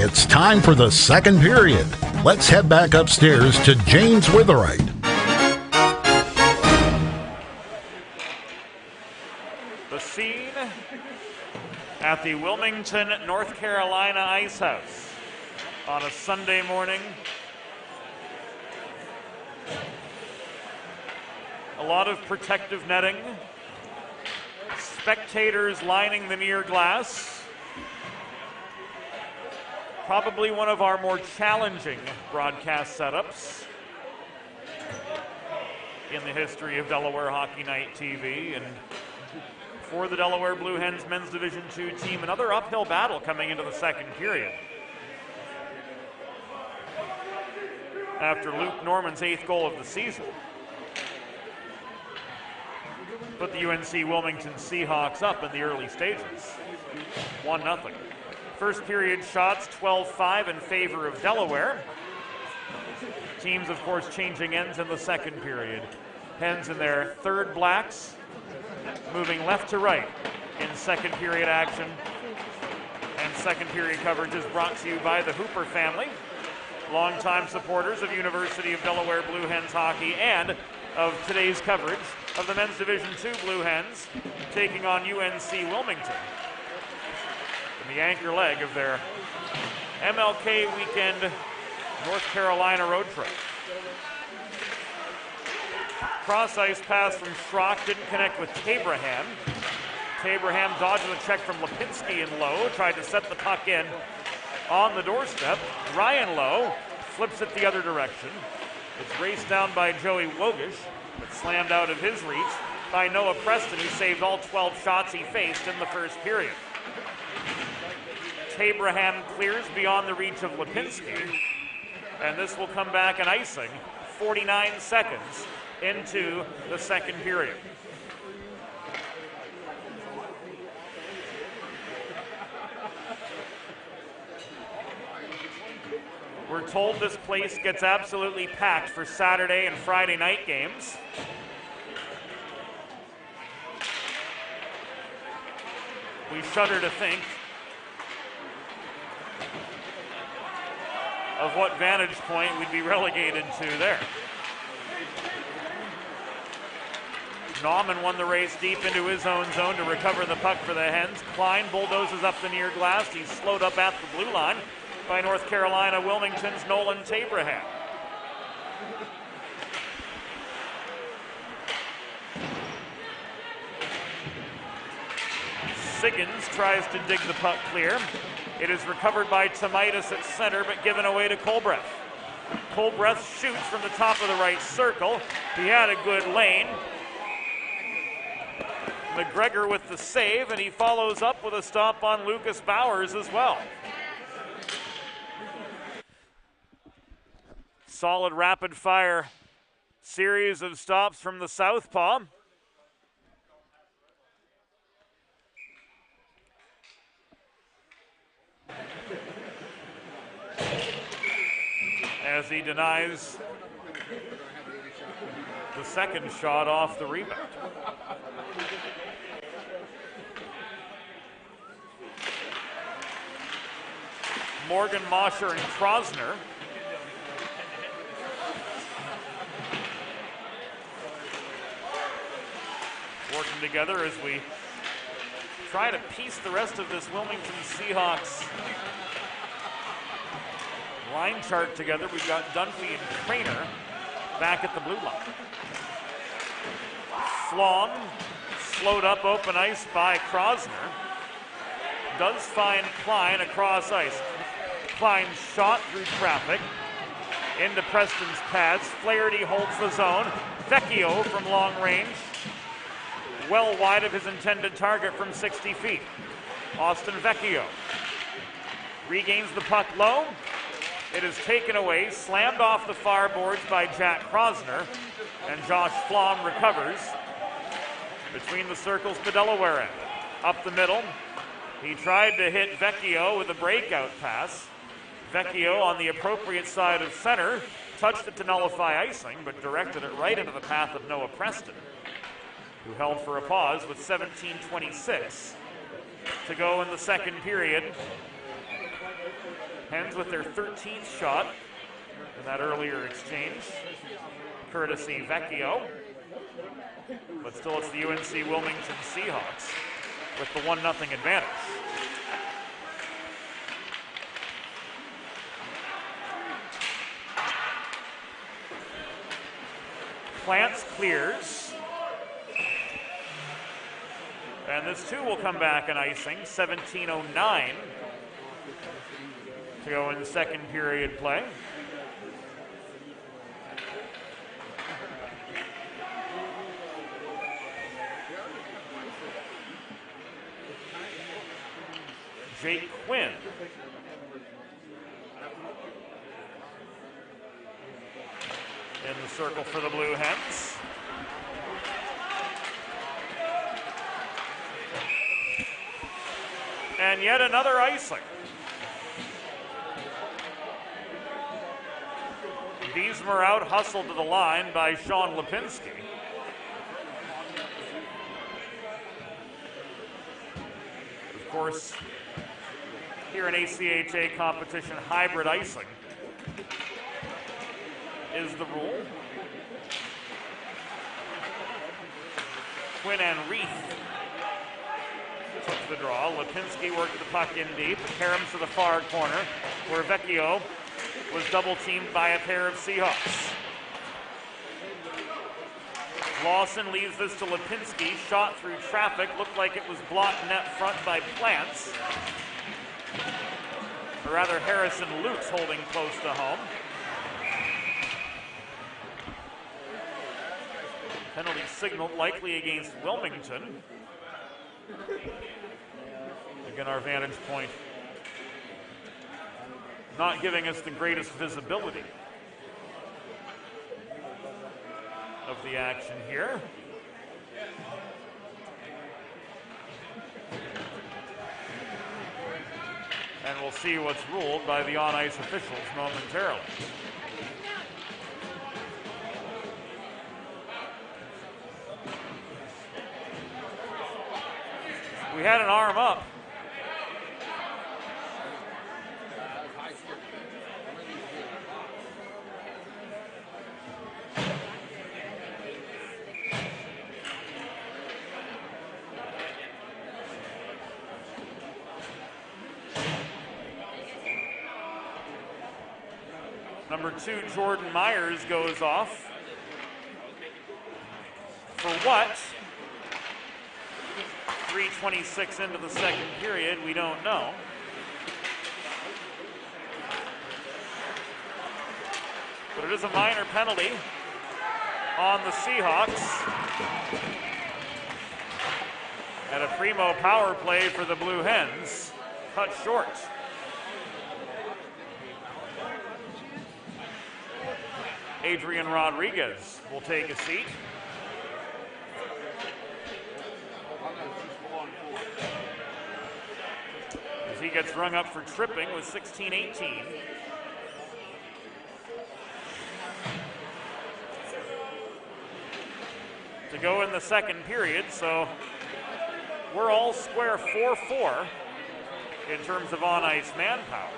It's time for the second period. Let's head back upstairs to James Witherite. The scene at the Wilmington, North Carolina Ice House on a Sunday morning. A lot of protective netting. Spectators lining the near glass. Probably one of our more challenging broadcast setups in the history of Delaware Hockey Night TV. And for the Delaware Blue Hens men's Division II team, another uphill battle coming into the second period. After Luke Norman's 8th goal of the season put the UNC-Wilmington Seahawks up in the early stages, 1-0. First period shots, 12-5 in favor of Delaware. Teams, of course, changing ends in the second period. Hens in their third blacks, moving left to right in second period action. And second period coverage is brought to you by the Hooper family, longtime supporters of University of Delaware Blue Hens hockey and of today's coverage of the men's Division II Blue Hens taking on UNC-Wilmington in the anchor leg of their MLK weekend North Carolina road trip. Cross ice pass from Schrock didn't connect with Tabraham. Tabraham dodged a check from Lipinski in Lowe, tried to set the puck in on the doorstep. Ryan Lowe flips it the other direction. It's raced down by Joey Wogish, but slammed out of his reach by Noah Preston, who saved all 12 shots he faced in the first period. Tabraham clears beyond the reach of Lipinski, and this will come back an icing 49 seconds into the second period. We're told this place gets absolutely packed for Saturday and Friday night games. We shudder to think of what vantage point we'd be relegated to there. Nauman won the race deep into his own zone to recover the puck for the Hens. Klein bulldozes up the near glass. He's slowed up at the blue line by North Carolina Wilmington's Nolan Tabraham. Siggins tries to dig the puck clear. It is recovered by Tomaitis at center, but given away to Colbreth. Colbreth shoots from the top of the right circle. He had a good lane. McGregor with the save, and he follows up with a stop on Lucas Bowers as well. Solid rapid-fire series of stops from the southpaw. As he denies the second shot off the rebound. Morgan, Mosher, and Krosner working together as we try to piece the rest of this Wilmington Seahawks line chart together. We've got Dunphy and Craner back at the blue line. Flom slowed up open ice by Krosner. Does find Klein across ice. Klein shot through traffic into Preston's pads. Flaherty holds the zone. Vecchio from long range, well wide of his intended target from 60 feet. Austin Vecchio regains the puck low. It is taken away, slammed off the far boards by Jack Krosner, and Josh Flom recovers between the circles to Delaware end. Up the middle, he tried to hit Vecchio with a breakout pass. Vecchio on the appropriate side of center, touched it to nullify icing, but directed it right into the path of Noah Preston, who held for a pause with 17:26 to go in the second period. Hens with their 13th shot in that earlier exchange, courtesy Vecchio. But still, it's the UNC-Wilmington Seahawks with the 1-0 advantage. Plants clears. And this too will come back in icing, 17:09 to go in the second period play. Jake Quinn in the circle for the Blue Hens. And yet another icing. Diesmer out hustled to the line by Sean Lipinski. Of course, here in ACHA competition, hybrid icing is the rule. Quinn and Reith took the draw. Lipinski worked the puck in deep. Karams to the far corner, where Vecchio was double-teamed by a pair of Seahawks. Lawson leaves this to Lipinski. Shot through traffic. Looked like it was blocked net front by Plants. Or rather, Harrison Lutz holding close to home. Penalty signaled, likely against Wilmington. Again, our vantage point not giving us the greatest visibility of the action here. And we'll see what's ruled by the on-ice officials momentarily. We had an arm up. Number 2, Jordan Myers goes off. For what? 3:26 into the second period, we don't know. But it is a minor penalty on the Seahawks. And a primo power play for the Blue Hens, cut short. Adrian Rodriguez will take a seat. As he gets rung up for tripping with 16-18. To go in the second period, so we're all square 4-4 in terms of on-ice manpower.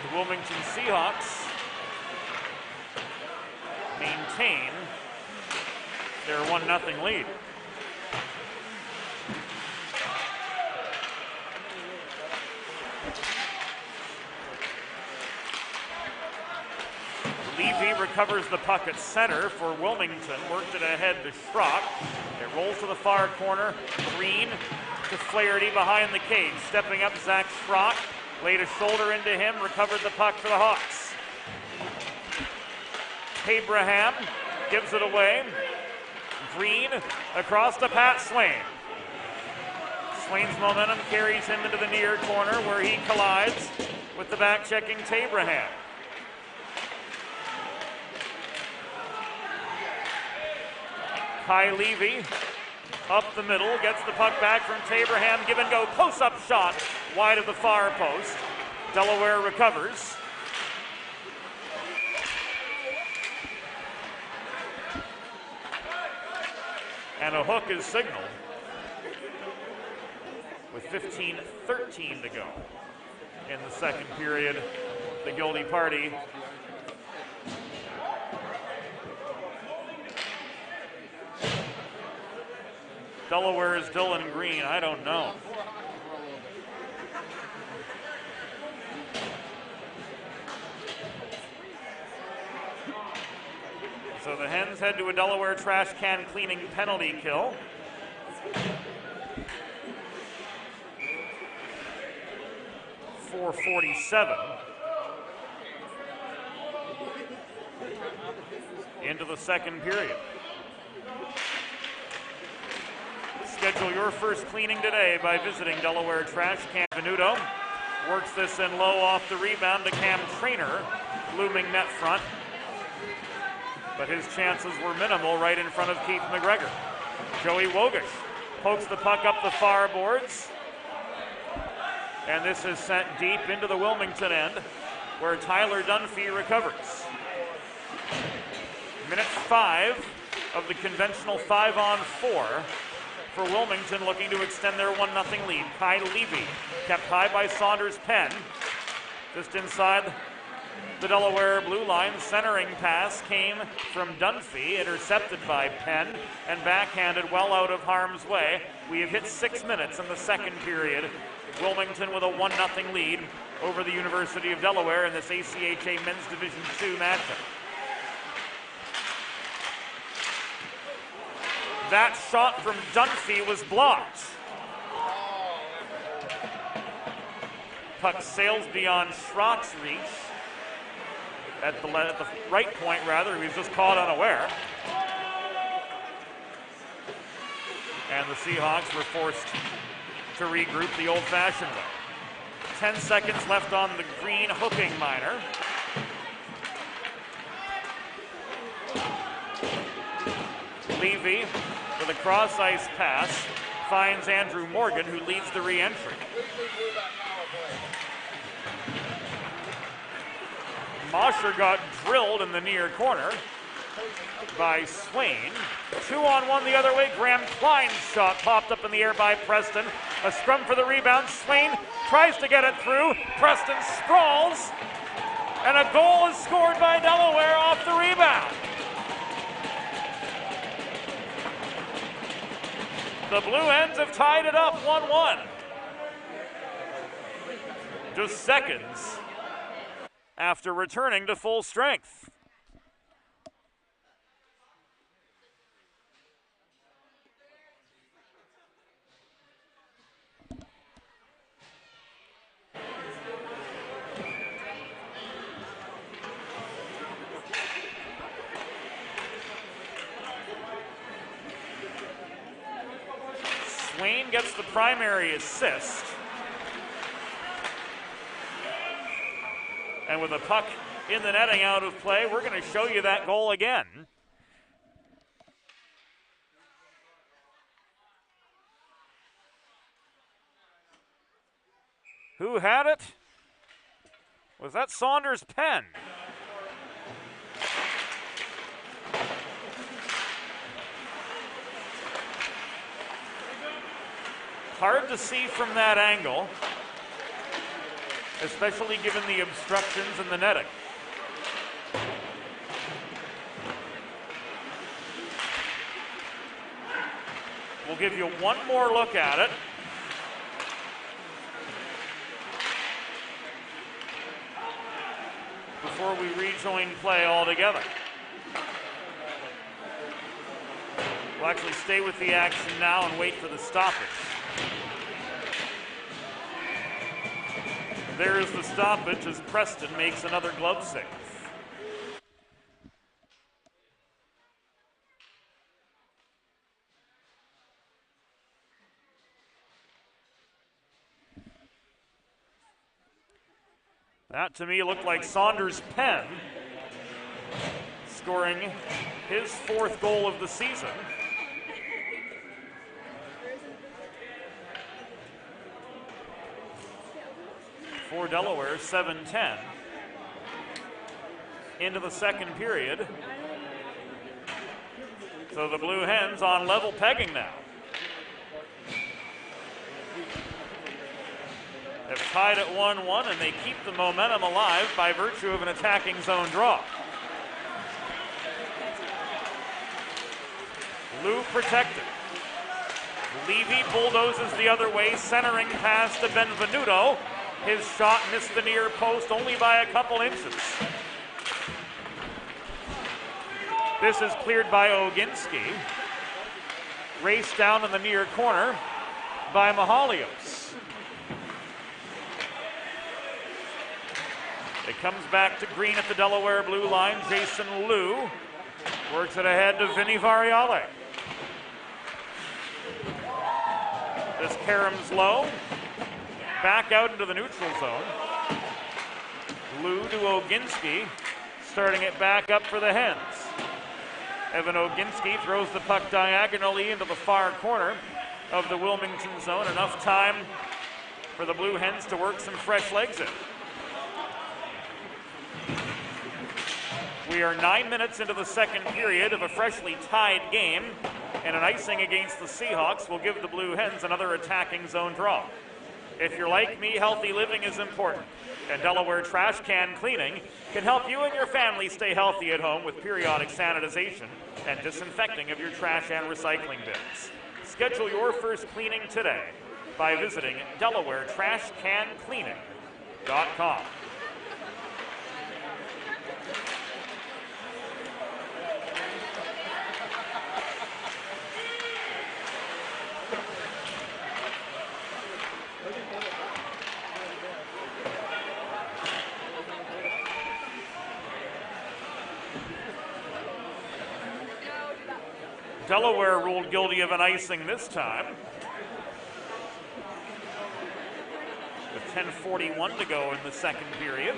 The Wilmington Seahawks maintain their 1-0 lead. Levy recovers the puck at center for Wilmington, worked it ahead to Schrock. It rolls to the far corner. Green to Flaherty behind the cage. Stepping up, Zach Schrock. Laid a shoulder into him, recovered the puck for the Hawks. Abraham gives it away. Green across to Pat Swain. Swain's momentum carries him into the near corner where he collides with the back-checking Tabraham. Kai Levy up the middle, gets the puck back from Tabraham. Give and go, close-up shot wide of the far post. Delaware recovers. And a hook is signaled. with 15:13 to go in the second period. The guilty party Delaware's Dylan Green, I don't know. So the Hens head to a Delaware trash can cleaning penalty kill. .447 into the second period. Schedule your first cleaning today by visiting Delaware Trash Can. Venuto works this in low off the rebound to Cam Trainer, looming net front. But his chances were minimal right in front of Keith McGregor. Joey Wogish pokes the puck up the far boards. And this is sent deep into the Wilmington end, where Tyler Dunphy recovers. Minute 5 of the conventional 5-on-4 for Wilmington, looking to extend their 1-0 lead. Kai Levy kept high by Saunders Penn. Just inside the Delaware blue line, centering pass came from Dunphy, intercepted by Penn, and backhanded well out of harm's way. We have hit 6 minutes in the second period. Wilmington with a 1-0 lead over the University of Delaware in this ACHA Men's Division II matchup. That shot from Dunphy was blocked. Puck sails beyond Schrock's reach. At the right point, rather, he was just caught unaware. And the Seahawks were forced to regroup the old-fashioned way. 10 seconds left on the green hooking minor. Levy with a cross-ice pass finds Andrew Morgan, who leads the re-entry. Mosher got drilled in the near corner by Swain. 2-on-1 the other way. Graham Klein's shot popped up in the air by Preston. A scrum for the rebound. Swain tries to get it through. Preston sprawls. And a goal is scored by Delaware off the rebound. The Blue Hens have tied it up 1-1. Just seconds after returning to full strength. Swain gets the primary assist. And with a puck in the netting out of play, we're going to show you that goal again. Who had it? Was that Saunders Penn? Hard to see from that angle, especially given the obstructions in the netting. We'll give you one more look at it. Before we rejoin play altogether. We'll actually stay with the action now and wait for the stoppage. There is the stoppage as Preston makes another glove save. That to me looked like Saunders Penn scoring his 4th goal of the season. For Delaware, 7-10 into the second period. So the Blue Hens on level pegging now. have tied at 1-1, and they keep the momentum alive by virtue of an attacking zone draw. Lou protected. Levy bulldozes the other way, centering pass to Benvenuto. His shot missed the near post only by a couple inches. This is cleared by Oginski. Raced down in the near corner by Mahalios. It comes back to Green at the Delaware blue line. Jason Liu works it ahead to Vinny Variale. This caroms low. Back out into the neutral zone. Liu to Oginski, starting it back up for the Hens. Evan Oginski throws the puck diagonally into the far corner of the Wilmington zone. Enough time for the Blue Hens to work some fresh legs in. We are 9 minutes into the second period of a freshly tied game, and an icing against the Seahawks will give the Blue Hens another attacking zone draw. If you're like me, healthy living is important, and Delaware Trash Can Cleaning can help you and your family stay healthy at home with periodic sanitization and disinfecting of your trash and recycling bins. Schedule your first cleaning today by visiting DelawareTrashCanCleaning.com. Delaware ruled guilty of an icing this time. With 10:41 to go in the second period.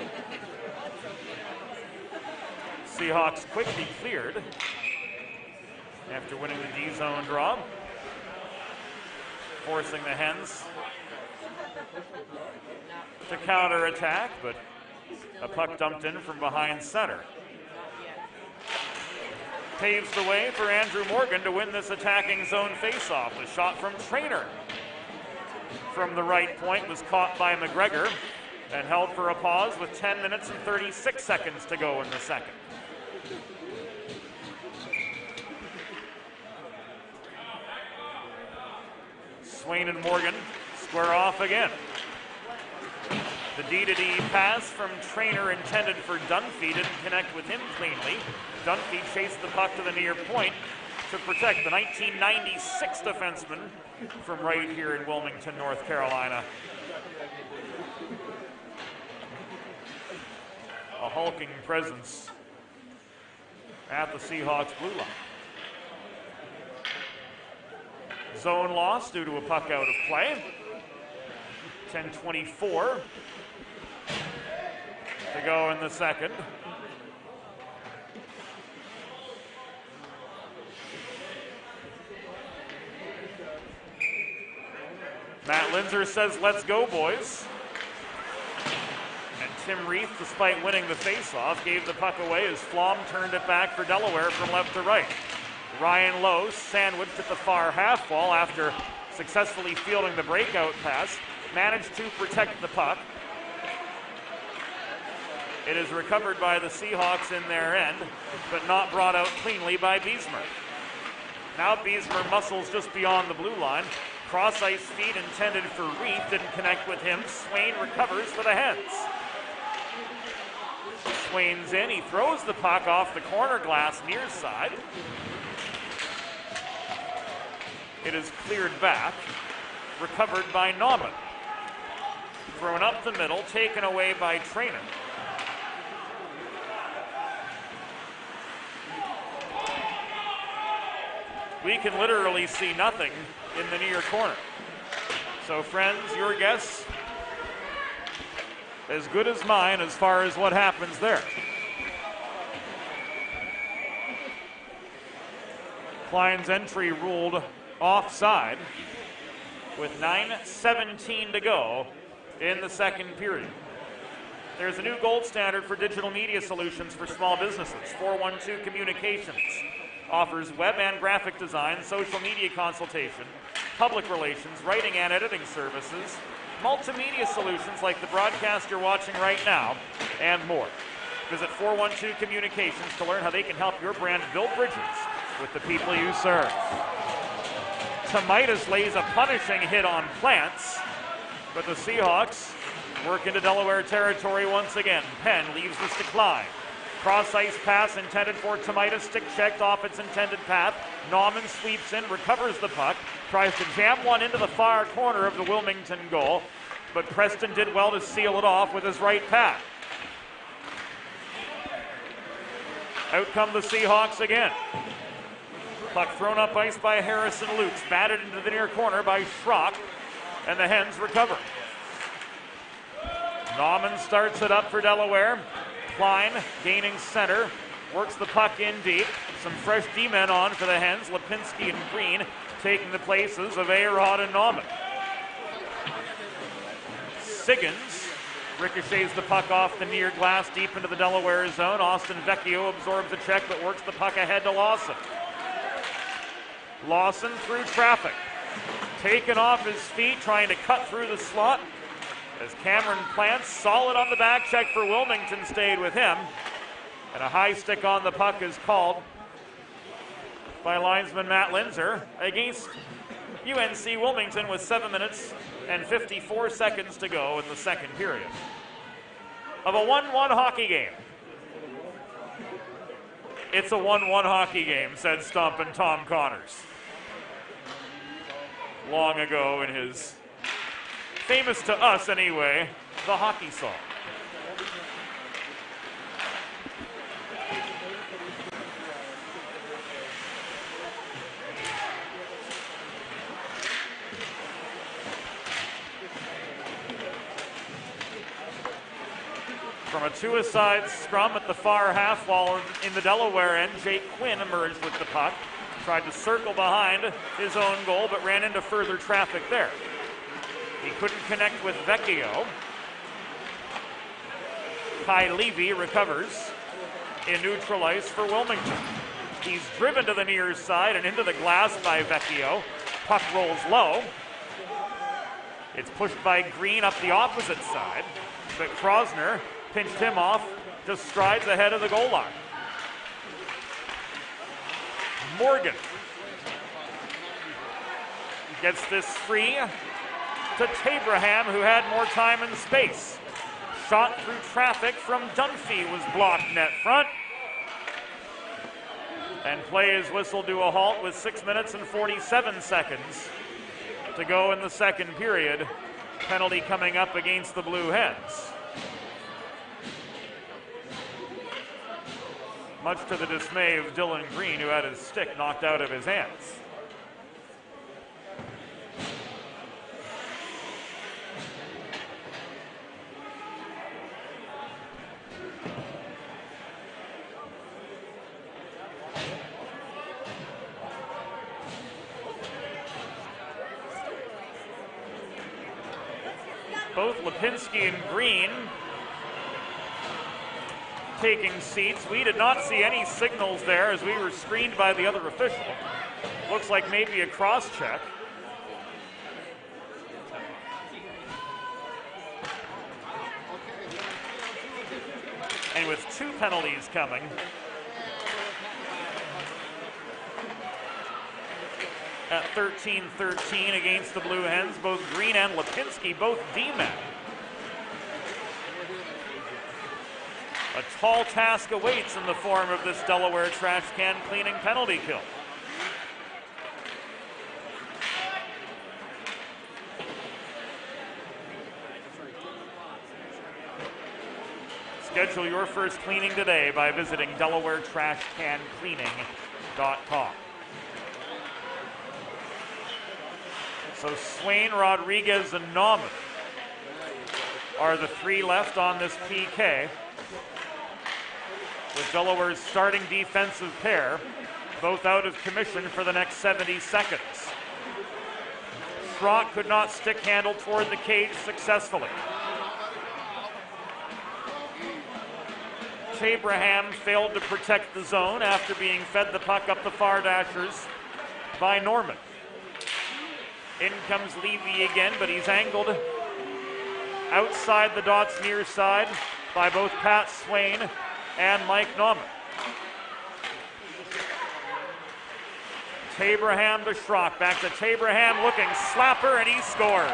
Seahawks quickly cleared after winning the D-zone draw, forcing the Hens to counterattack, but a puck dumped in from behind center. Paves the way for Andrew Morgan to win this attacking zone faceoff. The shot from Traynor from the right point was caught by McGregor and held for a pause with 10 minutes and 36 seconds to go in the second. Swain and Morgan square off again. The D-to-D pass from Traynor intended for Dunphy didn't connect with him cleanly. Dunphy chased the puck to the near point to protect the 1996 defenseman from right here in Wilmington, North Carolina. A hulking presence at the Seahawks blue line. Zone loss due to a puck out of play. 10:24 to go in the second. Matt Linzer says, "Let's go, boys." And Tim Reith, despite winning the faceoff, gave the puck away as Flom turned it back for Delaware from left to right. Ryan Lowe sandwiched at the far half wall after successfully fielding the breakout pass, managed to protect the puck. It is recovered by the Seahawks in their end, but not brought out cleanly by Beesmer. Now Beesmer muscles just beyond the blue line. Cross ice feed intended for Reith, didn't connect with him. Swain recovers for the Hens. Swain's in, he throws the puck off the corner glass near side. It is cleared back, recovered by Nauman. Thrown up the middle, taken away by Traynor. We can literally see nothing in the near corner. So friends, your guess as good as mine as far as what happens there. Klein's entry ruled offside with 9:17 to go in the second period. There's a new gold standard for digital media solutions for small businesses. 412 Communications offers web and graphic design, social media consultation, public relations, writing and editing services, multimedia solutions like the broadcast you're watching right now, and more. Visit 412 Communications to learn how they can help your brand build bridges with the people you serve. Tomitis lays a punishing hit on Plants, but the Seahawks work into Delaware territory once again. Penn leaves this to Klein. Cross-ice pass intended for Tomitis, stick checked off its intended path. Nauman sweeps in, recovers the puck, tries to jam one into the far corner of the Wilmington goal, but Preston did well to seal it off with his right pad. Out come the Seahawks again. Puck thrown up ice by Harrison Lukes, batted into the near corner by Schrock, and the Hens recover. Nauman starts it up for Delaware. Klein gaining center, works the puck in deep. Some fresh D-men on for the Hens. Lipinski and Green taking the places of A-Rod and Nauman. Siggins ricochets the puck off the near glass deep into the Delaware zone. Austin Vecchio absorbs the check but works the puck ahead to Lawson. Lawson through traffic. Taken off his feet, trying to cut through the slot. As Cameron Plants, solid on the back check for Wilmington, stayed with him. And a high stick on the puck is called by linesman Matt Linzer against UNC-Wilmington with 7 minutes and 54 seconds to go in the second period of a 1-1 hockey game. It's a 1-1 hockey game, said Stompin' Tom Connors long ago in his famous to us anyway, the hockey song. From a two-a-side scrum at the far half wall in the Delaware end, Jake Quinn emerged with the puck. Tried to circle behind his own goal, but ran into further traffic there. He couldn't connect with Vecchio. Kai Levy recovers in neutral ice for Wilmington. He's driven to the near side and into the glass by Vecchio. Puck rolls low. It's pushed by Green up the opposite side, but Krosner pinched him off, just strides ahead of the goal line. Morgan gets this free to Tabraham, who had more time and space. Shot through traffic from Dunphy was blocked net front. And play is whistled to a halt with 6 minutes and 47 seconds to go in the second period. Penalty coming up against the Blue Hens. Much to the dismay of Dylan Green, who had his stick knocked out of his hands. Both Lipinski and Green taking seats. We did not see any signals there as we were screened by the other official. Looks like maybe a cross check. And with two penalties coming, at 13-13 against the Blue Hens, both Green and Lipinski, both D-men. A tall task awaits in the form of this Delaware trash can cleaning penalty kill. Schedule your first cleaning today by visiting DelawareTrashCanCleaning.com. So Swain, Rodriguez, and Nauman are the three left on this PK, with Delaware's starting defensive pair both out of commission for the next 70 seconds. Schrock could not stick handle toward the cage successfully. Abraham failed to protect the zone after being fed the puck up the far dashers by Norman. In comes Levy again, but he's angled outside the dots near side by both Pat Swain and Mike Nauman. Tabraham to Schrock, back to Tabraham, looking slapper, and he scores.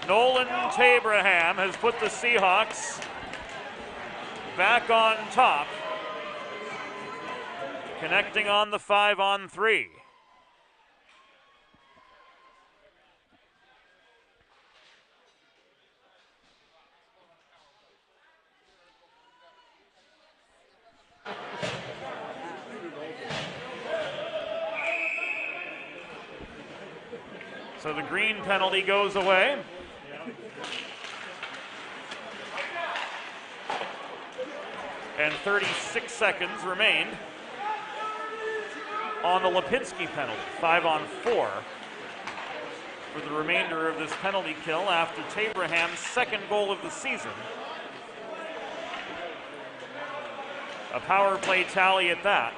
Nolan Tabraham has put the Seahawks back on top, connecting on the 5-on-3. So the green penalty goes away. And 36 seconds remain on the Lipinski penalty. 5-on-4 for the remainder of this penalty kill after Tabraham's second goal of the season. A power play tally at that.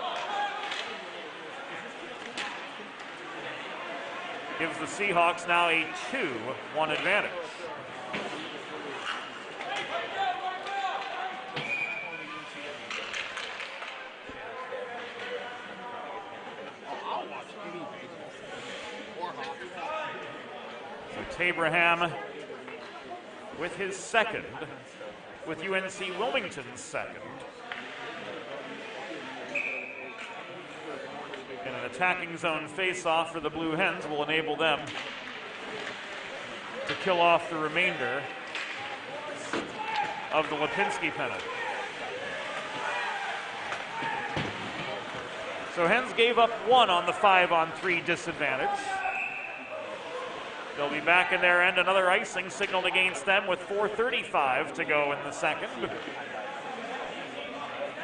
Gives the Seahawks now a 2-1 advantage. So Tabraham with his second, with UNC-Wilmington's second. And an attacking zone face-off for the Blue Hens will enable them to kill off the remainder of the Lipinski penalty. So Hens gave up 1 on the 5-on-3 disadvantage. They'll be back in their end. Another icing signaled against them with 4:35 to go in the second.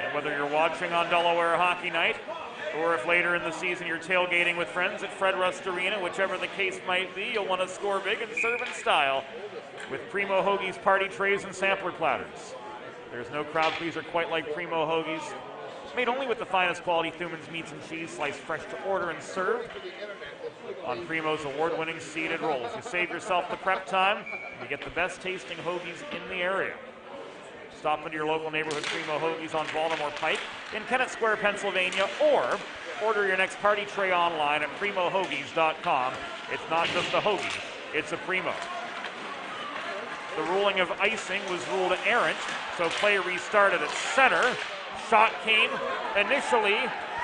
And whether you're watching on Delaware Hockey Night, or if later in the season you're tailgating with friends at Fred Rust Arena, whichever the case might be, you'll want to score big and serve in style with Primo Hoagies party trays and sampler platters. There's no crowd pleaser quite like Primo Hoagies. Made only with the finest quality Thuman's meats and cheese, sliced fresh to order and served on Primo's award-winning seeded rolls. You save yourself the prep time, and you get the best tasting hoagies in the area. Stop into your local neighborhood Primo Hoagies on Baltimore Pike in Kennett Square, Pennsylvania, or order your next party tray online at primohoagies.com. It's not just a hoagie, it's a Primo. The ruling of icing was ruled errant, so play restarted at center. Shot came initially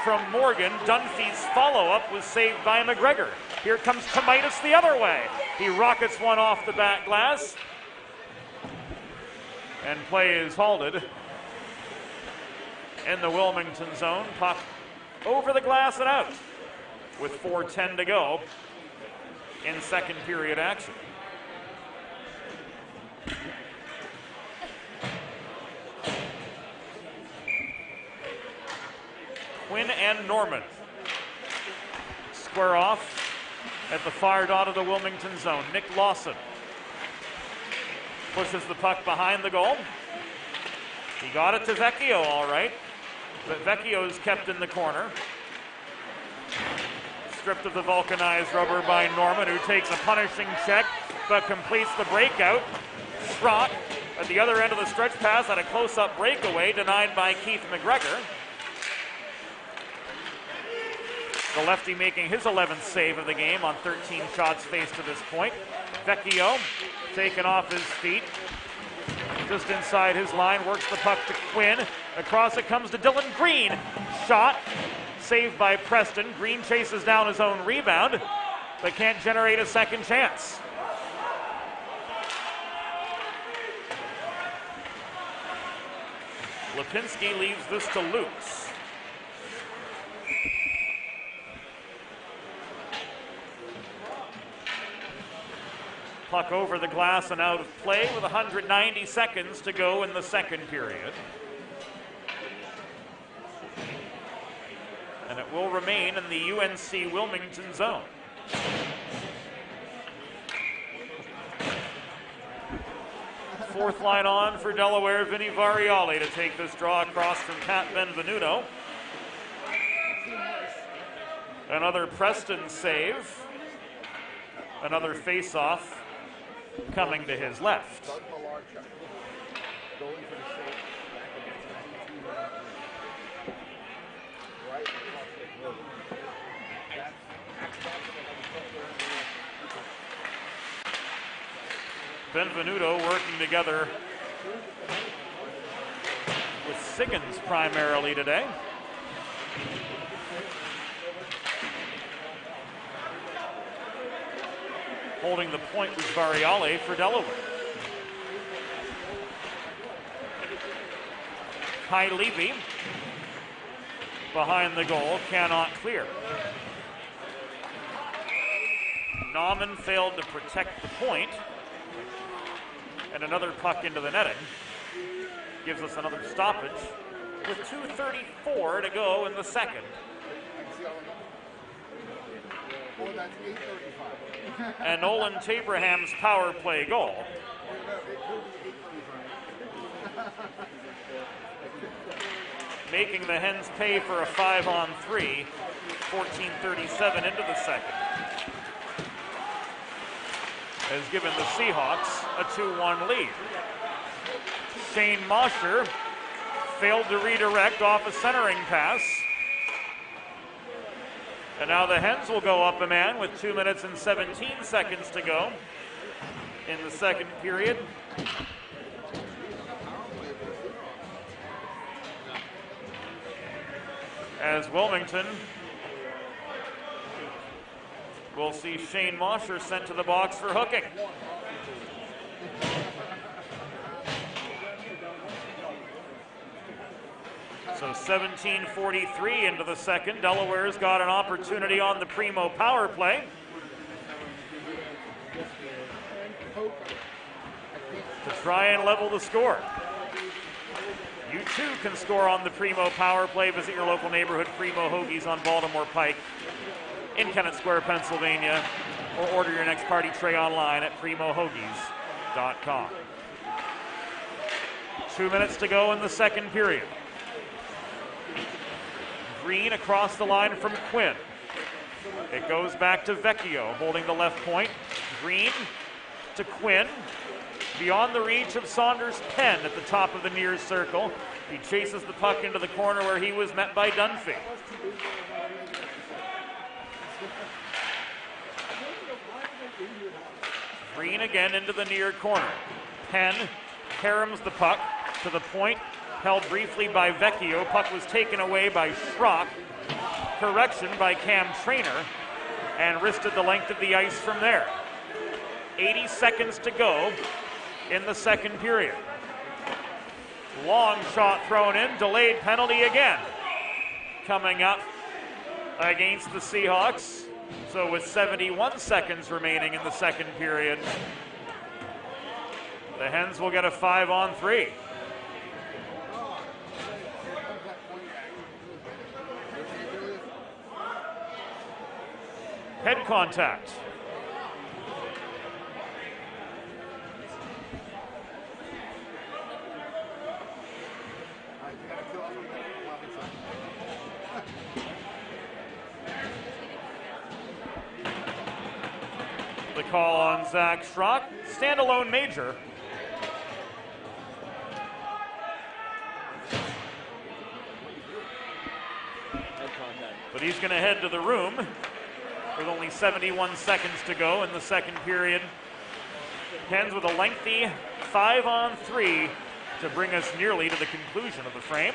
from Morgan. Dunphy's follow-up was saved by McGregor. Here comes Tomitis the other way. He rockets one off the back glass. And play is halted in the Wilmington zone. Puck over the glass and out with 4:10 to go in second period action. Quinn and Norman square off at the far dot of the Wilmington zone. Nick Lawson pushes the puck behind the goal. He got it to Vecchio all right, but Vecchio is kept in the corner. Stripped of the vulcanized rubber by Norman, who takes a punishing check, but completes the breakout. Schrott at the other end of the stretch pass had a close-up breakaway, denied by Keith McGregor. The lefty making his 11th save of the game on 13 shots faced to this point. Vecchio taken off his feet, just inside his line, works the puck to Quinn. Across it comes to Dylan Green. Shot, saved by Preston. Green chases down his own rebound, but can't generate a second chance. Lipinski leaves this to Lukes. Puck over the glass and out of play with 190 seconds to go in the second period. And it will remain in the UNC-Wilmington zone. Fourth line on for Delaware, Vinny Variale to take this draw across from Pat Benvenuto. Another Preston save. Another face-off coming to his left. Benvenuto working together with Siggins primarily today. Holding the point was Variale for Delaware. Kai Levy behind the goal, cannot clear. Nauman failed to protect the point. And another puck into the netting. Gives us another stoppage with 2:34 to go in the second. And Nolan Tabraham's power play goal. Making the Hens pay for a 5-on-3, 14:37 into the second. Has given the Seahawks a 2-1 lead. Shane Mosher failed to redirect off a centering pass. And now the Hens will go up a man with 2 minutes and 17 seconds to go in the second period. As Wilmington will see Shane Mosher sent to the box for hooking. So 17:43 into the second. Delaware's got an opportunity on the Primo power play. To try and level the score. You too can score on the Primo power play. Visit your local neighborhood Primo Hoagies on Baltimore Pike in Kennett Square, Pennsylvania, or order your next party tray online at primohoagies.com. 2 minutes to go in the second period. Green across the line from Quinn. It goes back to Vecchio holding the left point. Green to Quinn. Beyond the reach of Saunders Penn at the top of the near circle. He chases the puck into the corner where he was met by Dunphy. Green again into the near corner. Penn caroms the puck to the point, held briefly by Vecchio. Puck was taken away by Schrock. Correction by Cam Trainer, and wristed the length of the ice from there. 80 seconds to go in the second period. Long shot thrown in, delayed penalty again. Coming up against the Seahawks. So with 71 seconds remaining in the second period, the Hens will get a 5-on-3. Head contact. The call on Zach Schrock, standalone major. But he's going to head to the room with only 71 seconds to go in the second period. Hens with a lengthy 5-on-3 to bring us nearly to the conclusion of the frame.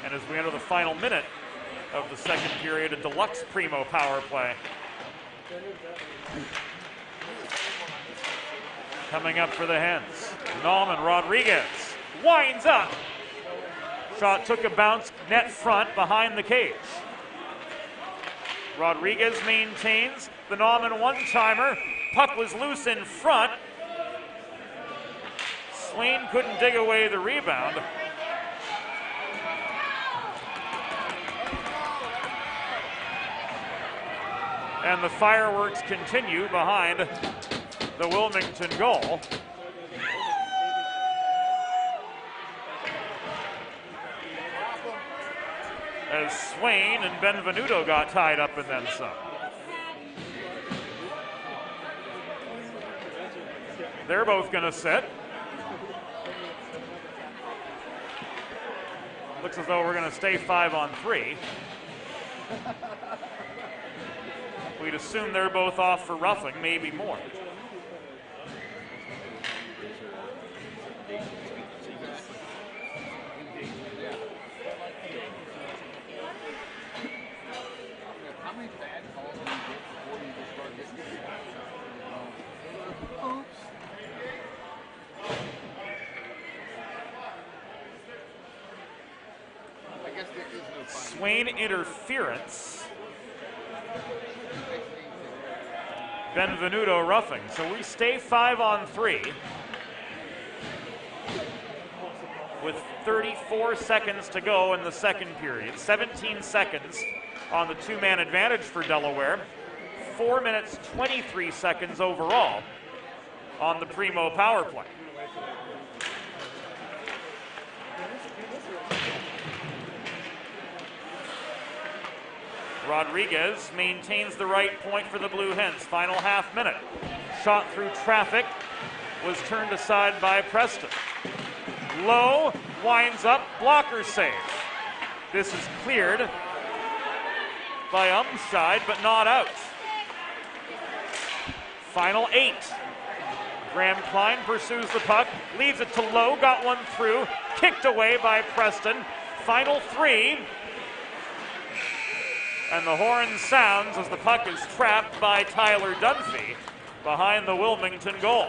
And as we enter the final minute of the second period, a deluxe Primo power play. Coming up for the Hens, Nauman Rodriguez winds up. Shot took a bounce net front behind the cage. Rodriguez maintains the Nauman one-timer. Puck was loose in front. Swain couldn't dig away the rebound. And the fireworks continue behind the Wilmington goal. as Swain and Benvenuto got tied up and then some. They're both going to sit. Looks as though we're going to stay 5-on-3. We'd assume they're both off for roughing, maybe more. Swain interference. Benvenuto roughing. So we stay 5-on-3 with 34 seconds to go in the second period. 17 seconds on the two-man advantage for Delaware. 4 minutes, 23 seconds overall on the Primo power play. Rodriguez maintains the right point for the Blue Hens. Final half minute. Shot through traffic was turned aside by Preston. Low winds up, blocker save. This is cleared by Umscheid, but not out. Final 8. Graham Klein pursues the puck, leaves it to Low, got one through, kicked away by Preston. Final 3. And the horn sounds as the puck is trapped by Tyler Dunphy behind the Wilmington goal.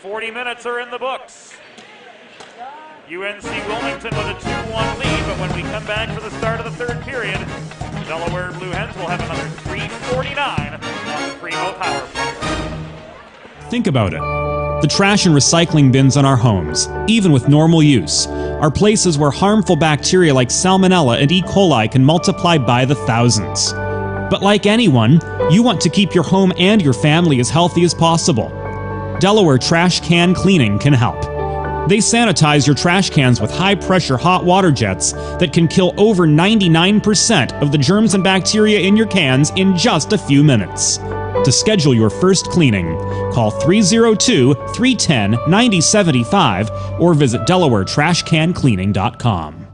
40 minutes are in the books. UNC-Wilmington with a 2-1 lead, but when we come back for the start of the third period, the Delaware Blue Hens will have another 3:49 on the Primo power play. Think about it. The trash and recycling bins in our homes, even with normal use, are places where harmful bacteria like Salmonella and E. coli can multiply by the thousands. But like anyone, you want to keep your home and your family as healthy as possible. Delaware Trash Can Cleaning can help. They sanitize your trash cans with high-pressure hot water jets that can kill over 99% of the germs and bacteria in your cans in just a few minutes. To schedule your first cleaning, call 302-310-9075 or visit DelawareTrashCanCleaning.com.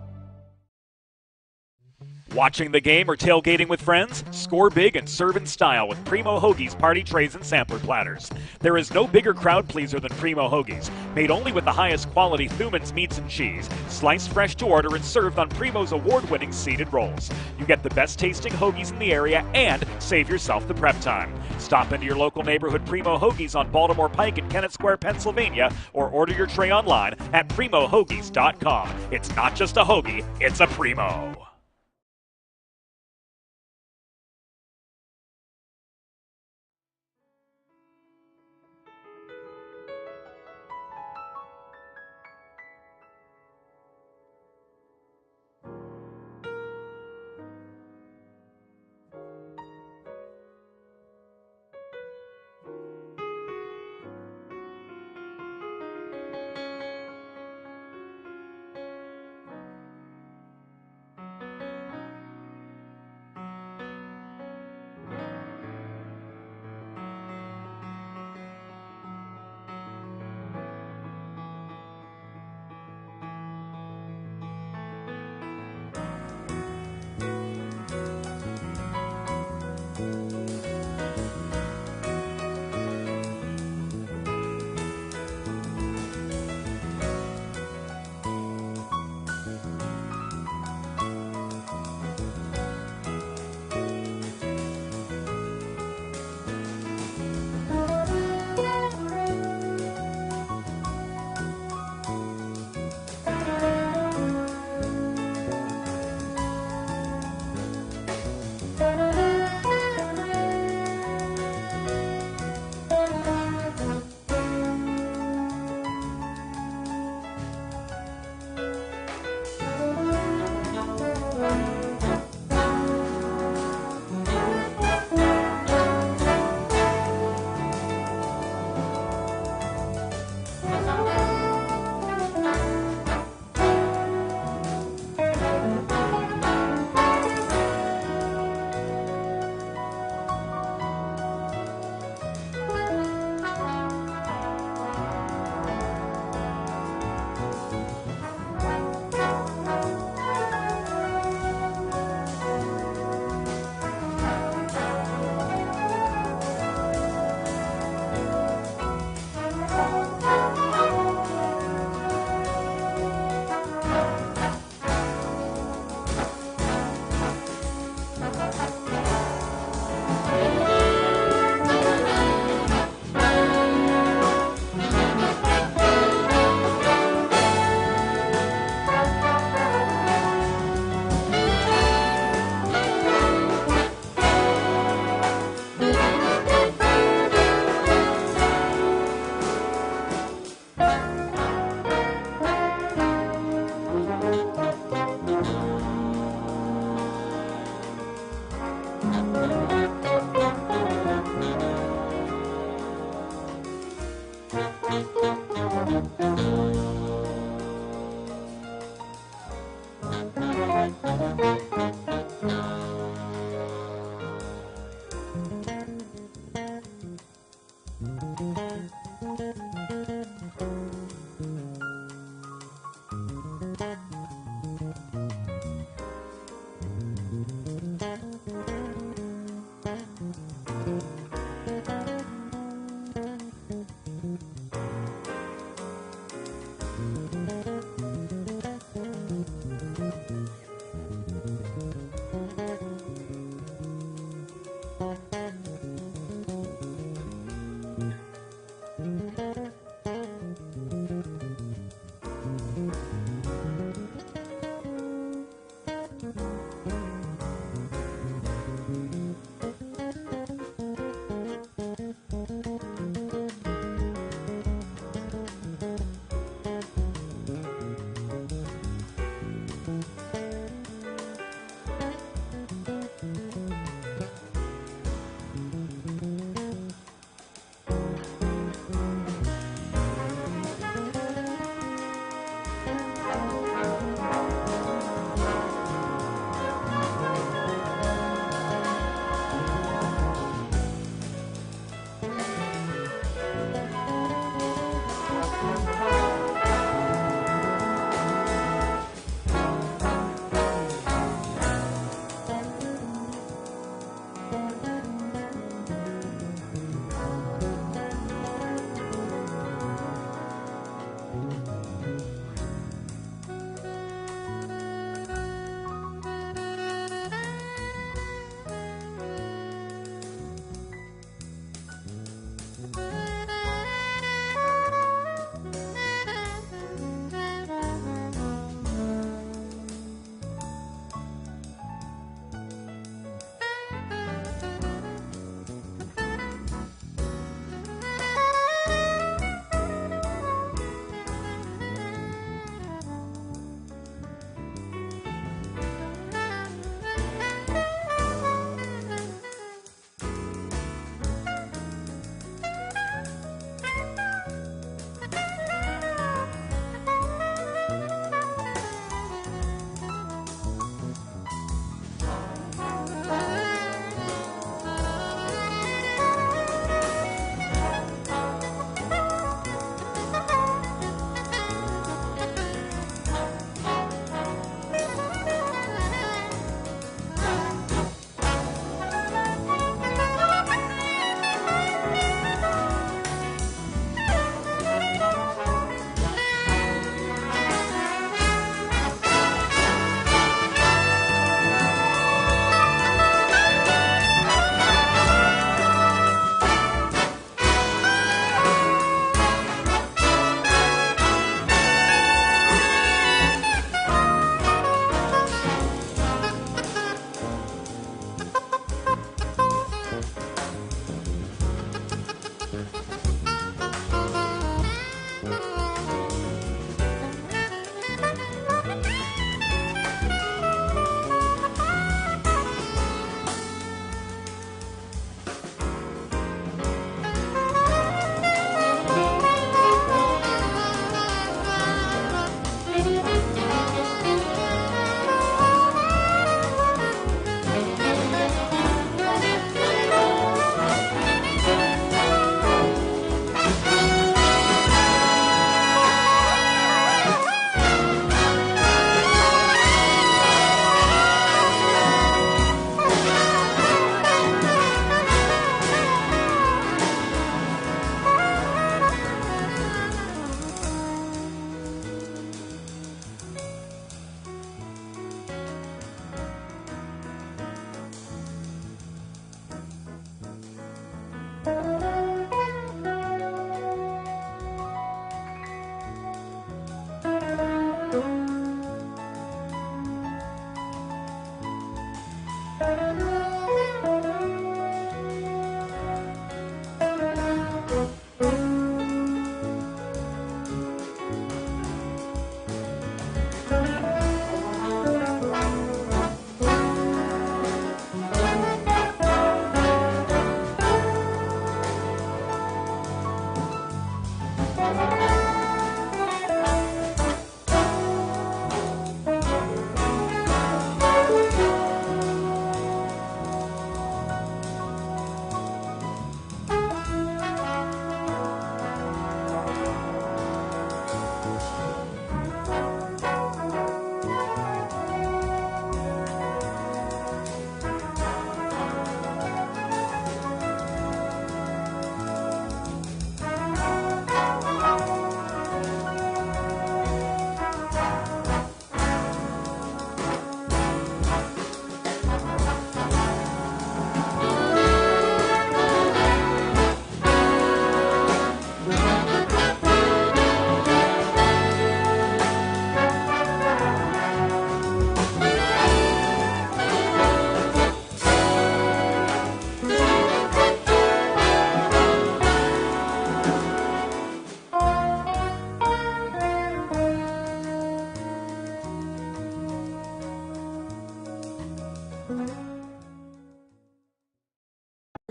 Watching the game or tailgating with friends? Score big and serve in style with Primo Hoagies party trays and sampler platters. There is no bigger crowd pleaser than Primo Hoagies, made only with the highest quality Thumann's meats and cheese, sliced fresh to order and served on Primo's award-winning seeded rolls. You get the best tasting hoagies in the area and save yourself the prep time. Stop into your local neighborhood Primo Hoagies on Baltimore Pike in Kennett Square, Pennsylvania, or order your tray online at PrimoHoagies.com. It's not just a hoagie, it's a Primo.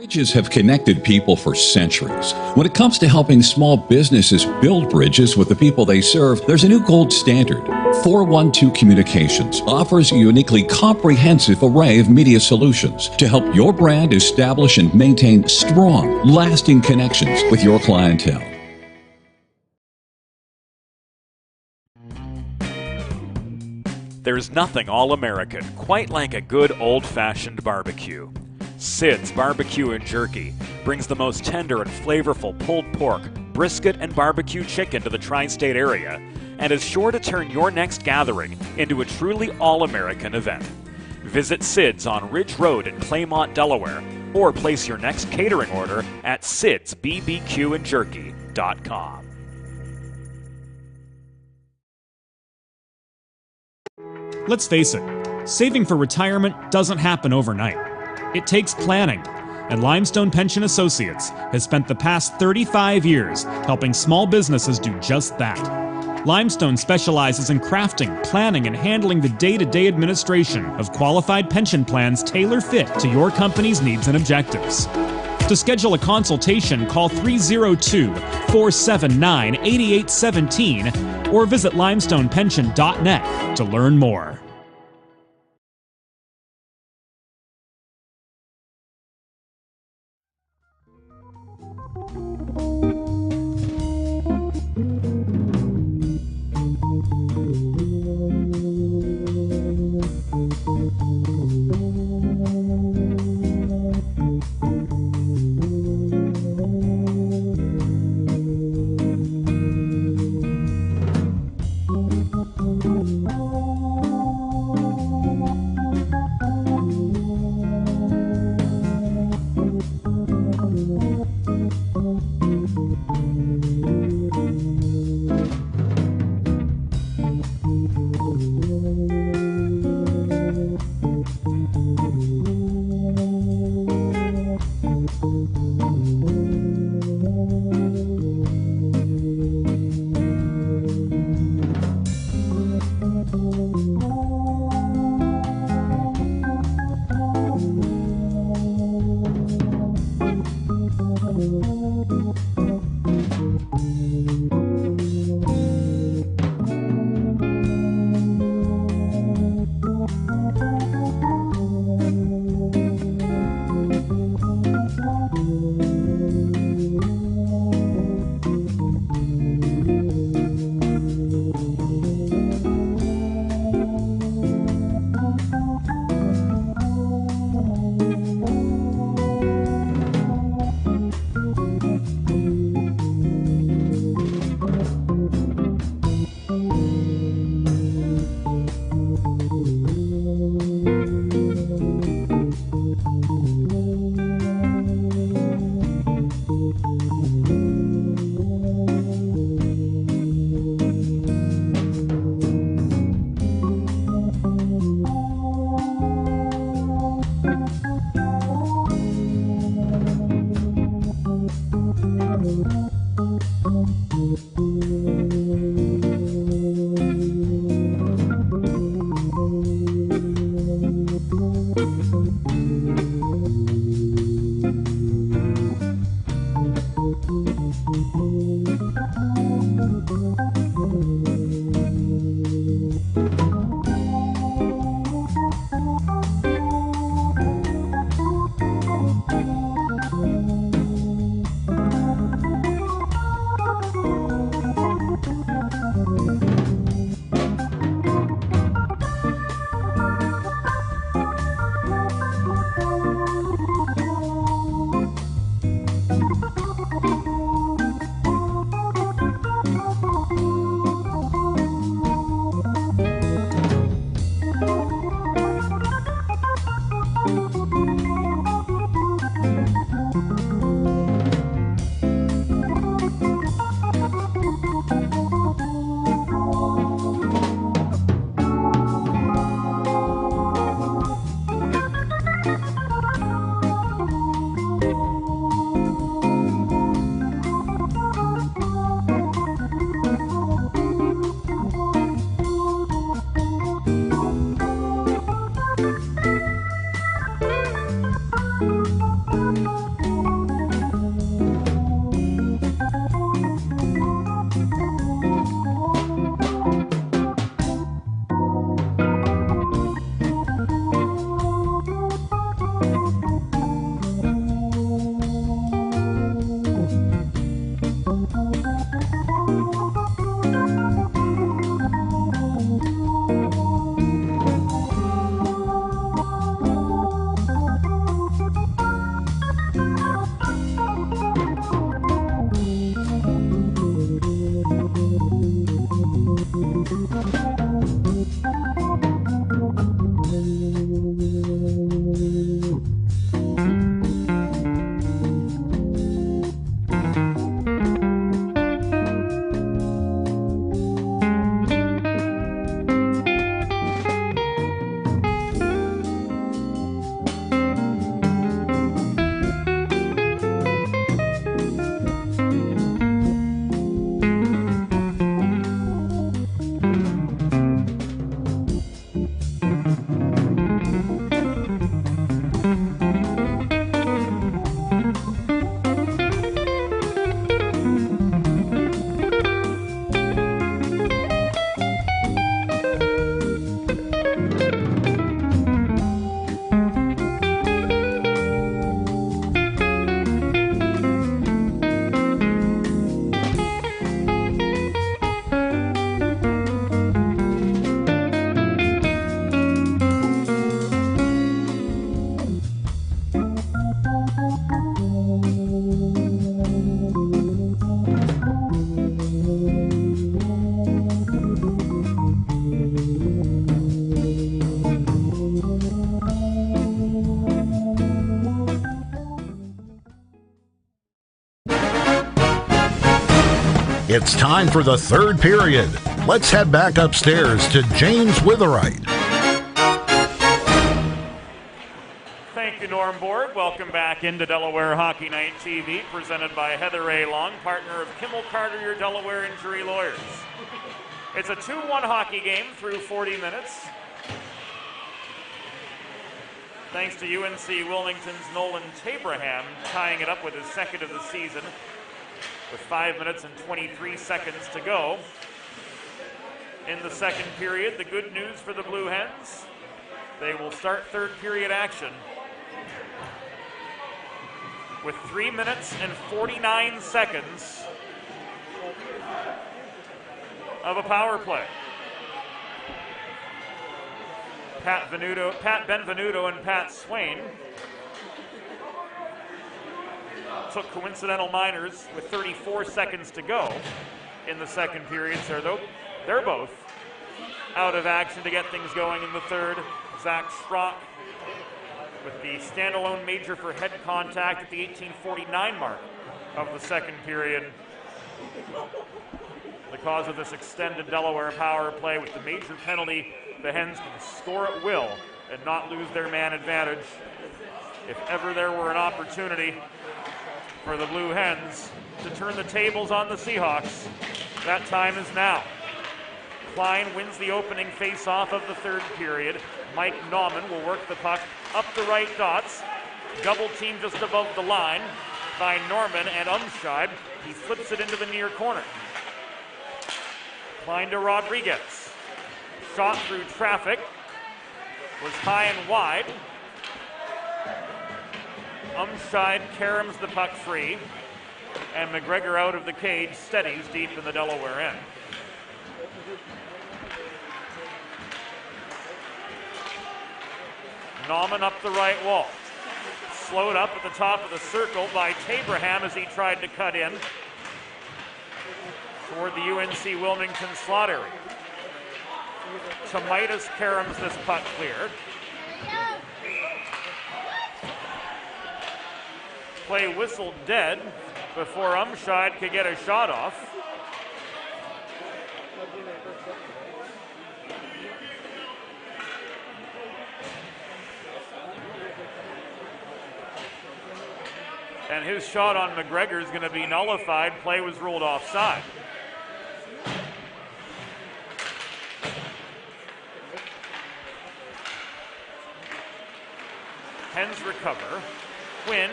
Bridges have connected people for centuries. When it comes to helping small businesses build bridges with the people they serve, there's a new gold standard. 412 Communications offers a uniquely comprehensive array of media solutions to help your brand establish and maintain strong, lasting connections with your clientele. There's nothing all-American quite like a good old-fashioned barbecue. Sid's Barbecue and Jerky brings the most tender and flavorful pulled pork, brisket, and barbecue chicken to the tri-state area and is sure to turn your next gathering into a truly all-American event. Visit Sid's on Ridge Road in Claymont, Delaware, or place your next catering order at sidsbbqandjerky.com. Let's face it, saving for retirement doesn't happen overnight. It takes planning, and Limestone Pension Associates has spent the past 35 years helping small businesses do just that. Limestone specializes in crafting, planning, and handling the day-to-day administration of qualified pension plans tailor-fit to your company's needs and objectives. To schedule a consultation, call 302-479-8817 or visit limestonepension.net to learn more. It's time for the third period. Let's head back upstairs to James Witherite. Thank you, Norm Borg. Welcome back into Delaware Hockey Night TV, presented by Heather A. Long, partner of Kimmel Carter, your Delaware injury lawyers. It's a 2-1 hockey game through 40 minutes. Thanks to UNC-Wilmington's Nolan Tabraham tying it up with his second of the season with 5 minutes and 23 seconds to go. In the second period, the good news for the Blue Hens, they will start third period action with 3 minutes and 49 seconds of a power play. Pat Benvenuto and Pat Swain took coincidental minors with 34 seconds to go in the second period. So they're both out of action to get things going in the third. Zach Strock with the standalone major for head contact at the 18:49 mark of the second period. The cause of this extended Delaware power play with the major penalty, the Hens can score at will and not lose their man advantage. If ever there were an opportunity for the Blue Hens to turn the tables on the Seahawks, that time is now. Klein wins the opening face-off of the third period. Mike Nauman will work the puck up the right dots. Double team just above the line by Norman and Umscheid. He flips it into the near corner. Klein to Rodriguez. Shot through traffic. Was high and wide. Umscheid caroms the puck free. And McGregor out of the cage steadies deep in the Delaware end. Nauman up the right wall. Slowed up at the top of the circle by Tabraham as he tried to cut in toward the UNC-Wilmington slot area. Tomaitis caroms this puck clear. Play whistled dead before Umscheid could get a shot off. And his shot on McGregor is going to be nullified. Play was ruled offside. Hens recover. Quinn,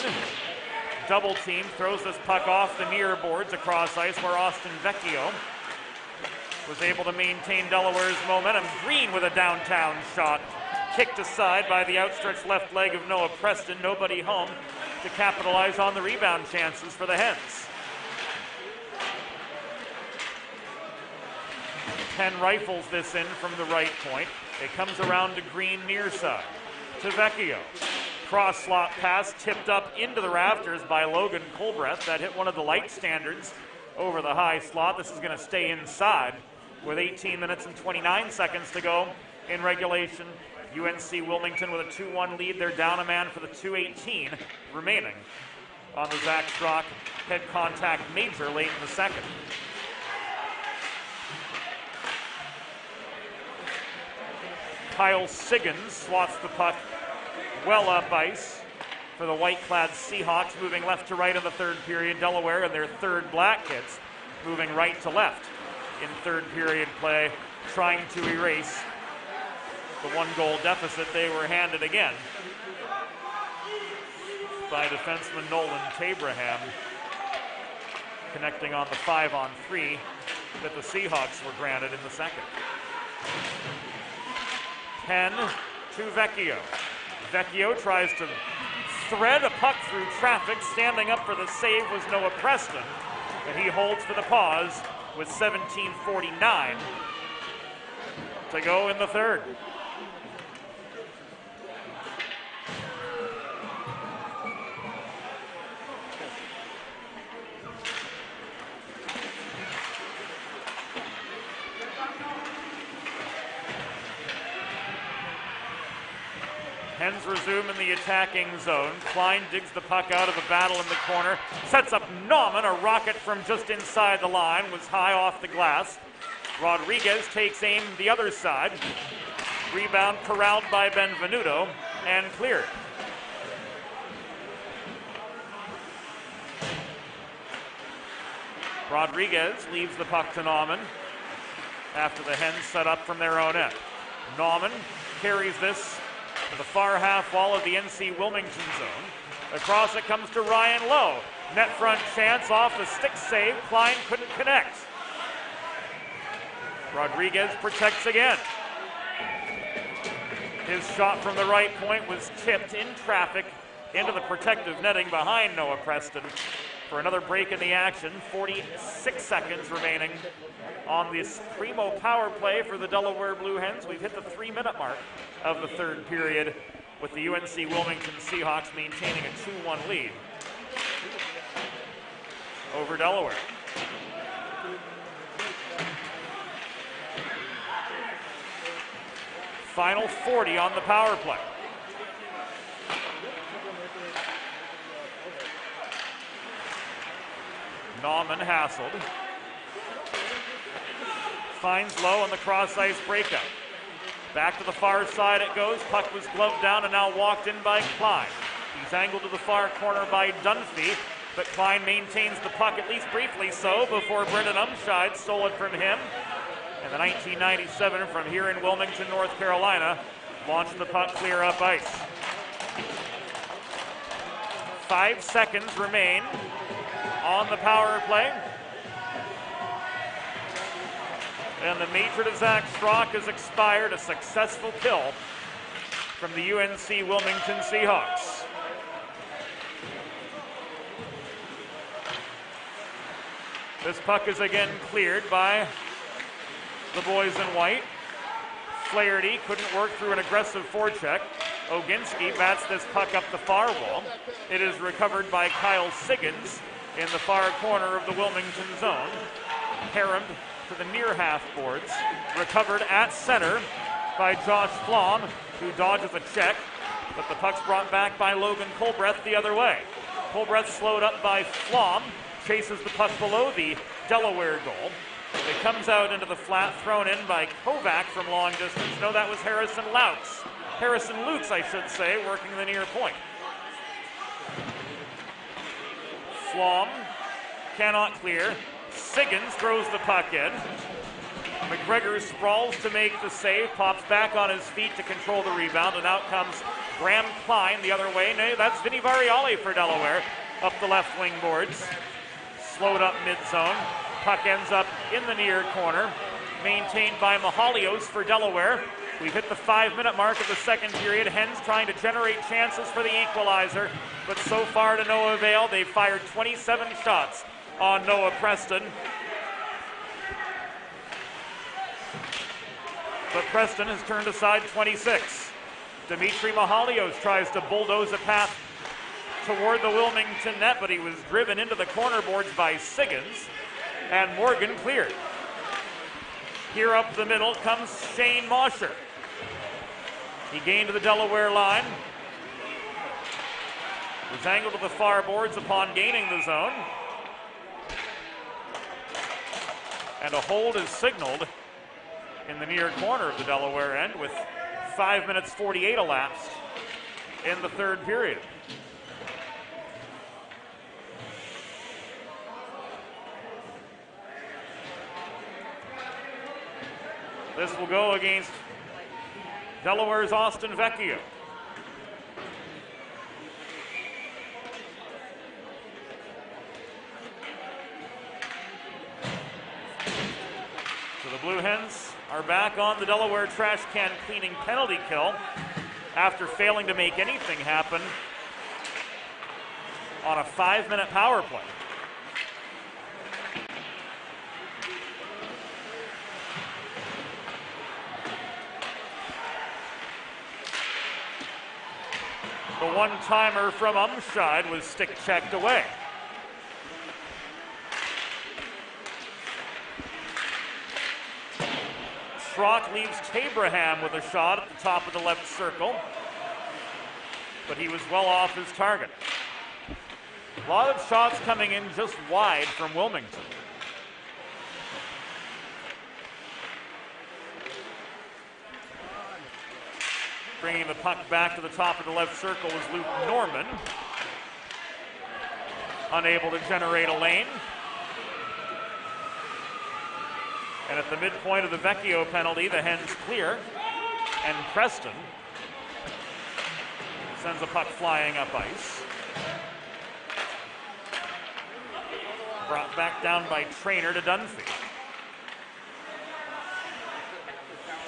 double team, throws this puck off the near boards across ice where Austin Vecchio was able to maintain Delaware's momentum. Green with a downtown shot. Kicked aside by the outstretched left leg of Noah Preston. Nobody home to capitalize on the rebound chances for the Hens. Penn rifles this in from the right point. It comes around to Green near side. To Vecchio. Cross slot pass tipped up into the rafters by Logan Colbreth. That hit one of the light standards over the high slot. This is going to stay inside with 18 minutes and 29 seconds to go in regulation. UNC-Wilmington with a 2-1 lead. They're down a man for the 2:18 remaining on the Zach Strock head contact major late in the second. Kyle Siggins swats the puck well up ice for the white-clad Seahawks, moving left to right in the third period. Delaware and their third Black Kits moving right to left in third period play, trying to erase the one-goal deficit they were handed again by defenseman Nolan Tabraham, connecting on the 5-on-3 that the Seahawks were granted in the second. Penn to Vecchio. Vecchio tries to thread a puck through traffic. Standing up for the save was Noah Preston, but he holds for the pause with 17:49 to go in the third. Hens resume in the attacking zone. Klein digs the puck out of a battle in the corner. Sets up Nauman. A rocket from just inside the line was high off the glass. Rodriguez takes aim the other side. Rebound corralled by Benvenuto and cleared. Rodriguez leaves the puck to Nauman after the Hens set up from their own end. Nauman carries this to the far half wall of the UNC-Wilmington zone. Across it comes to Ryan Lowe. Net front chance off a stick save. Klein couldn't connect. Rodriguez protects again. His shot from the right point was tipped in traffic into the protective netting behind Noah Preston for another break in the action. 46 seconds remaining on this primo power play for the Delaware Blue Hens. We've hit the 3-minute mark of the third period with the UNC-Wilmington Seahawks maintaining a 2-1 lead over Delaware. Final 40 on the power play. Nauman hassled. Finds Lowe on the cross-ice breakout. Back to the far side it goes. Puck was gloved down and now walked in by Klein. He's angled to the far corner by Dunphy, but Klein maintains the puck, at least briefly so, before Brendan Umscheid stole it from him. And the 1997 from here in Wilmington, North Carolina, launched the puck clear up ice. 5 seconds remain on the power play. And the maitre de Zach Strock has expired, a successful kill from the UNC-Wilmington Seahawks. This puck is again cleared by the boys in white. Flaherty couldn't work through an aggressive forecheck. Oginski bats this puck up the far wall. It is recovered by Kyle Siggins in the far corner of the Wilmington zone. Harrimed to the near half boards. Recovered at center by Josh Flom, who dodges a check, but the puck's brought back by Logan Colbreth the other way. Colbreth slowed up by Flom, chases the puck below the Delaware goal. It comes out into the flat, thrown in by Kovac from long distance. No, that was Harrison Lutz, I should say, working the near point. Flom cannot clear. Siggins throws the puck in. McGregor sprawls to make the save, pops back on his feet to control the rebound, and out comes Graham Klein the other way. No, that's Vinny Variali for Delaware, up the left wing boards. Slowed up mid-zone. Puck ends up in the near corner, maintained by Mahalios for Delaware. We've hit the 5-minute mark of the second period. Hens trying to generate chances for the equalizer, but so far to no avail. They've fired 27 shots on Noah Preston. But Preston has turned aside 26. Dimitri Mahalios tries to bulldoze a path toward the Wilmington net, but he was driven into the corner boards by Siggins, and Morgan cleared. Here up the middle comes Shane Mosher. He gained to the Delaware line. Was angled to the far boards upon gaining the zone. And a hold is signaled in the near corner of the Delaware end with 5 minutes 48 elapsed in the third period. This will go against Delaware's Austin Vecchio. So the Blue Hens are back on the Delaware trash can cleaning penalty kill after failing to make anything happen on a 5-minute power play. The one-timer from Umscheid was stick-checked away. Schrock leaves Tabraham with a shot at the top of the left circle. but he was well off his target. A lot of shots coming in just wide from Wilmington. Bringing the puck back to the top of the left circle was Luke Norman. Unable to generate a lane. And at the midpoint of the Vecchio penalty, the Hens clear. And Preston sends a puck flying up ice. Brought back down by Traynor to Dunphy.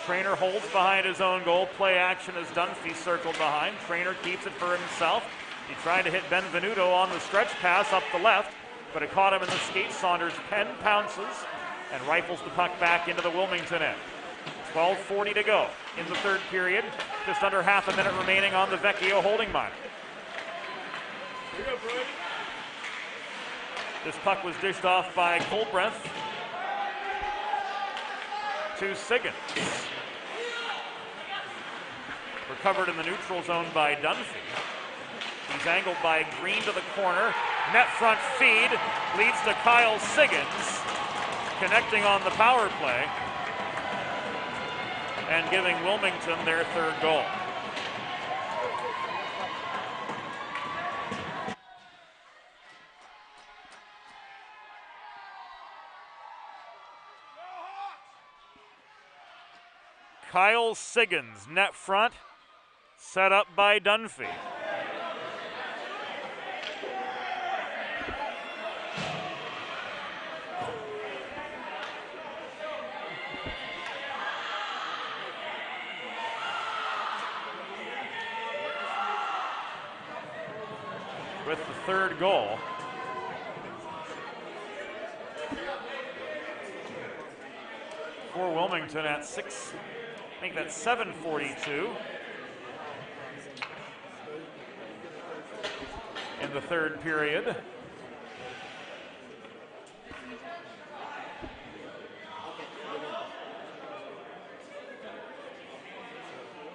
Traynor holds behind his own goal. Play action as Dunphy circled behind. Traynor keeps it for himself. He tried to hit Benvenuto on the stretch pass up the left, but it caught him in the skate. Saunders pen pounces and rifles the puck back into the Wilmington end. 12:40 to go in the third period. Just under half a minute remaining on the Vecchio holding minor. This puck was dished off by Colbreth to Siggins. Recovered in the neutral zone by Dunphy. He's angled by Green to the corner. Net front feed leads to Kyle Siggins, connecting on the power play and giving Wilmington their third goal. Kyle Siggins, net front, set up by Dunphy. With the third goal. For Wilmington at 6, I think that's 7:42 in the third period.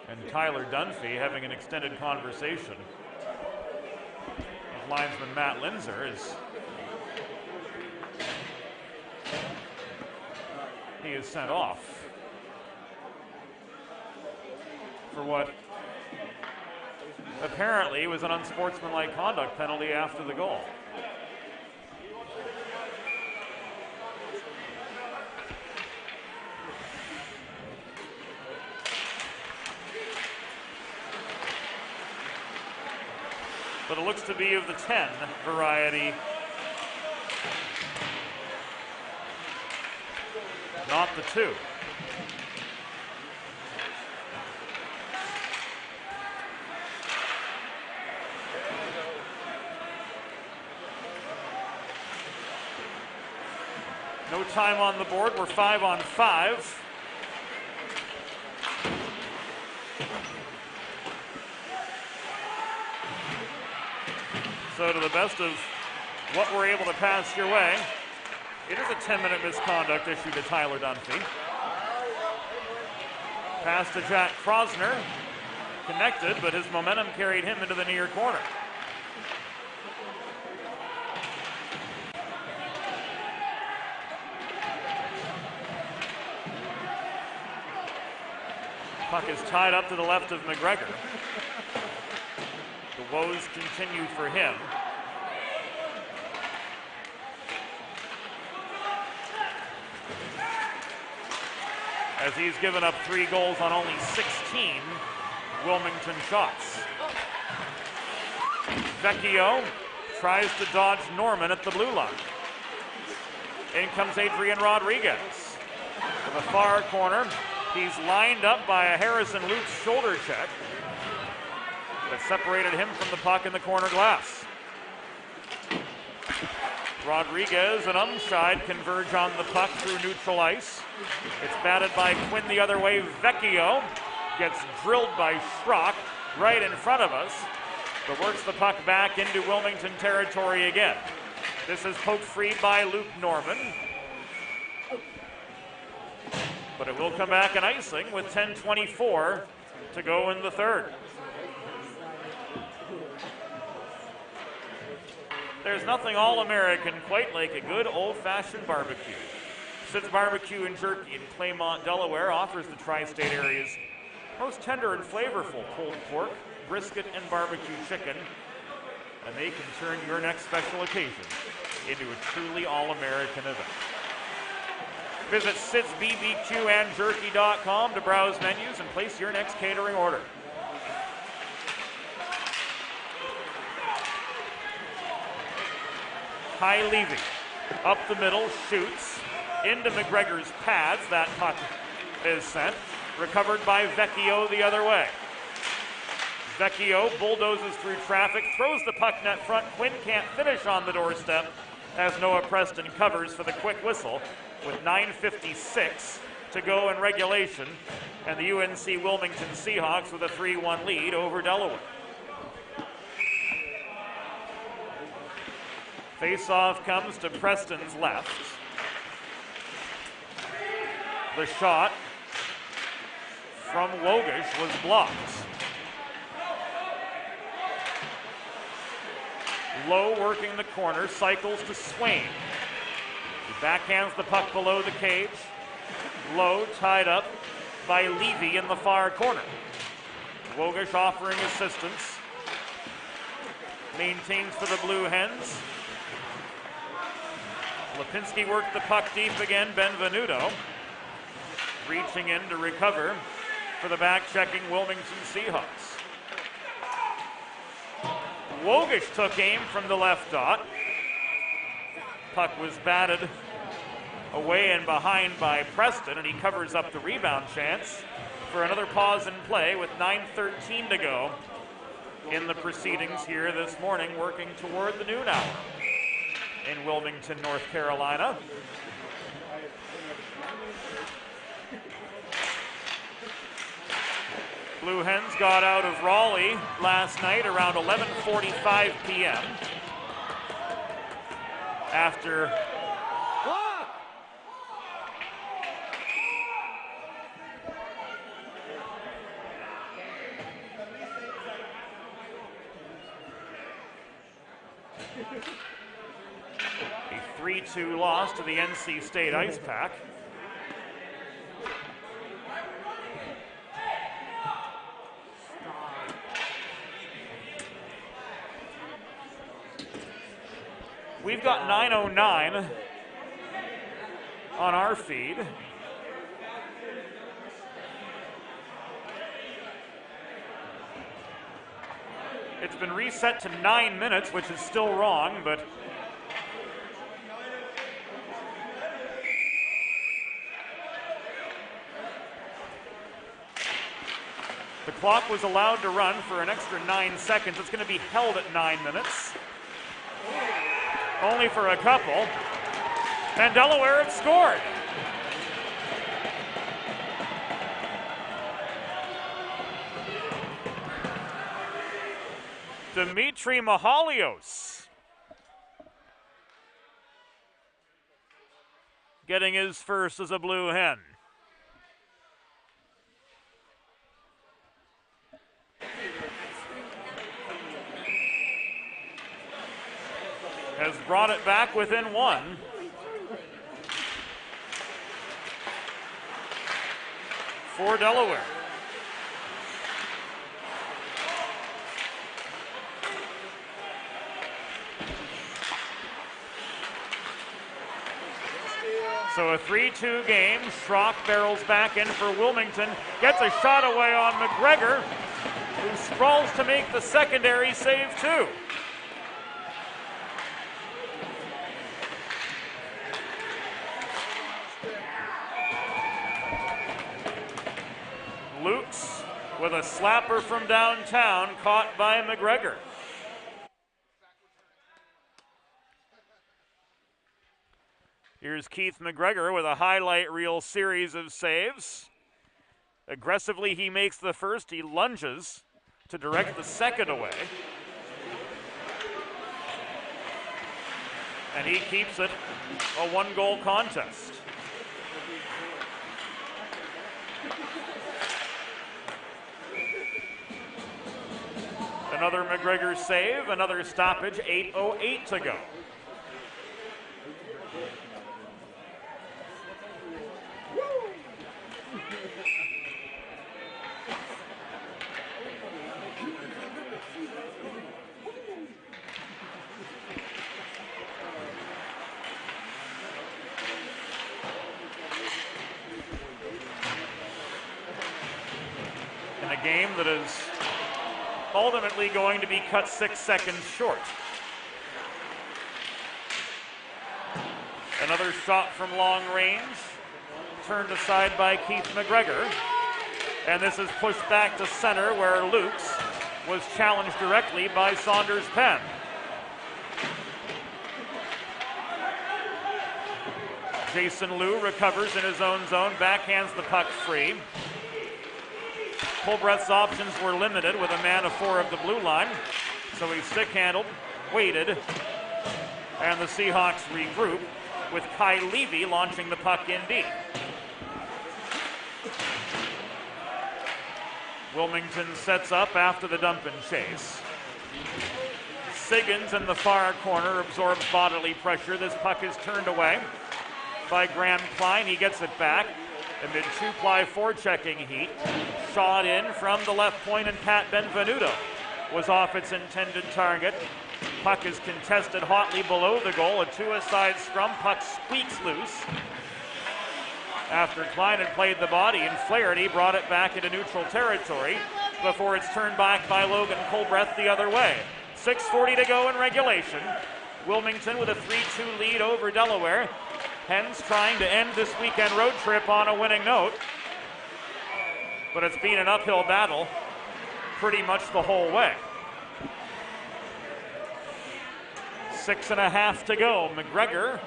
And Tyler Dunphy having an extended conversation with linesman Matt Linzer as he is sent off for what apparently was an unsportsmanlike conduct penalty after the goal. But it looks to be of the 10 variety, not the 2. No time on the board. We're 5 on 5. So to the best of what we're able to pass your way, it is a 10-minute misconduct issue to Tyler Dunphy. Pass to Jack Krosner. Connected, but his momentum carried him into the near corner. Puck is tied up to the left of McGregor. The woes continue for him. As he's given up 3 goals on only 16 Wilmington shots. Vecchio tries to dodge Norman at the blue line. In comes Adrian Rodriguez. To the far corner. He's lined up by a Harrison Lutz shoulder check that separated him from the puck in the corner glass. Rodriguez and Umscheid converge on the puck through neutral ice. It's batted by Quinn the other way. Vecchio gets drilled by Schrock right in front of us, but works the puck back into Wilmington territory again. This is poked free by Luke Norman. But it will come back in icing with 10:24 to go in the third. There's nothing all-American quite like a good old-fashioned barbecue. Sid's Barbecue and Jerky in Claymont, Delaware offers the tri-state area's most tender and flavorful pulled pork, brisket, and barbecue chicken, and they can turn your next special occasion into a truly all-American event. Visit sidsbbqandjerky.com to browse menus and place your next catering order. High Levy, up the middle, shoots, into McGregor's pads. That puck is sent, recovered by Vecchio the other way. Vecchio bulldozes through traffic, throws the puck net front. Quinn can't finish on the doorstep as Noah Preston covers for the quick whistle with 9:56 to go in regulation, and the UNC-Wilmington Seahawks with a 3-1 lead over Delaware. Face-off comes to Preston's left. The shot from Wogish was blocked. Lowe working the corner, cycles to Swain. He backhands the puck below the cage. Lowe tied up by Levy in the far corner. Wogish offering assistance. Maintains for the Blue Hens. Lipinski worked the puck deep again, Benvenuto. Reaching in to recover for the back-checking Wilmington Seahawks. Wogish took aim from the left dot. Puck was batted away and behind by Preston, and he covers up the rebound chance for another pause in play with 9:13 to go in the proceedings here this morning, working toward the noon hour in Wilmington, North Carolina. Blue Hens got out of Raleigh last night around 11:45 p.m. after a 3-2 loss to the NC State Ice Pack. We've got 9:09 on our feed. It's been reset to 9 minutes, which is still wrong, but the clock was allowed to run for an extra 9 seconds. It's going to be held at 9 minutes. Only for a couple. And Delaware had scored. Dimitri Mahalios getting his first as a Blue Hen. Has brought it back within one. For Delaware. So a 3-2 game. Schrock barrels back in for Wilmington. Gets a shot away on McGregor, who sprawls to make the secondary save too. Lukes with a slapper from downtown, caught by McGregor. Here's Keith McGregor with a highlight reel series of saves. Aggressively, he makes the first. He lunges to direct the second away. And he keeps it a one-goal contest. Another McGregor save, another stoppage, 8:08 to go. In a game that is ultimately going to be cut 6 seconds short. Another shot from long range, turned aside by Keith McGregor. And this is pushed back to center where Lukes was challenged directly by Saunders Penn. Jason Liu recovers in his own zone, backhands the puck free. Colbreth's options were limited with a man of 4 of the blue line, so he stick-handled, waited, and the Seahawks regroup with Kai Levy launching the puck in deep. Wilmington sets up after the dump and chase. Siggins in the far corner absorbs bodily pressure. This puck is turned away by Graham Klein. He gets it back amid two-ply forechecking heat. Shot in from the left point, and Pat Benvenuto was off its intended target. Puck is contested hotly below the goal. A two-a-side scrum. Puck squeaks loose. After Klein had played the body, and Flaherty brought it back into neutral territory before it's turned back by Logan Colbreth the other way. 6:40 to go in regulation. Wilmington with a 3-2 lead over Delaware. Hens trying to end this weekend road trip on a winning note. But it's been an uphill battle pretty much the whole way. 6.5 to go. McGregor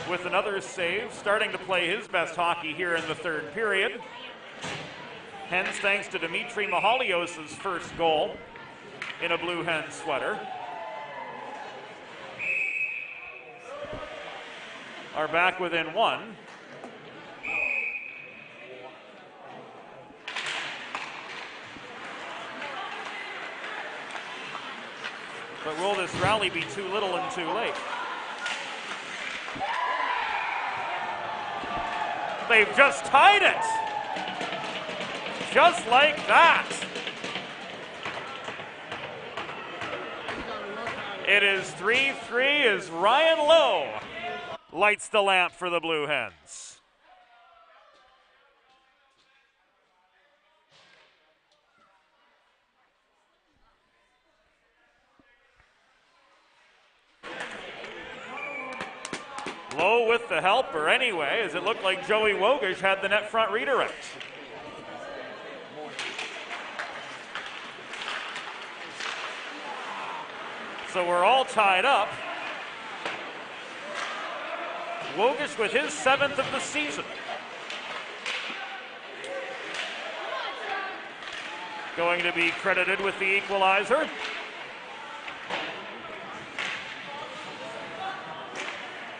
with another save, starting to play his best hockey here in the third period. Hens thanks to Dimitri Mahalios' first goal in a Blue Hen sweater. Are back within 1. But will this rally be too little and too late? They've just tied it. Just like that. It is 3-3 as Ryan Lowe lights the lamp for the Blue Hens. Lowe with the helper anyway, as it looked like Joey Wogish had the net front redirect. So we're all tied up. Wogish with his 7th of the season. Going to be credited with the equalizer.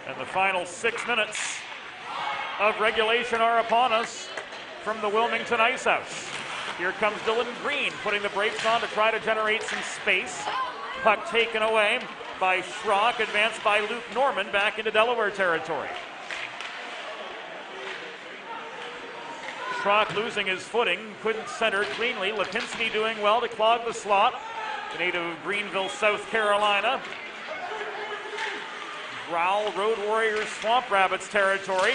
And the final 6 minutes of regulation are upon us from the Wilmington Ice House. Here comes Dylan Green putting the brakes on to try to generate some space. Puck taken away by Schrock, advanced by Luke Norman back into Delaware territory. Schrock losing his footing, couldn't center cleanly. Lipinski doing well to clog the slot. The native of Greenville, South Carolina. Growl, Road Warriors, Swamp Rabbits territory.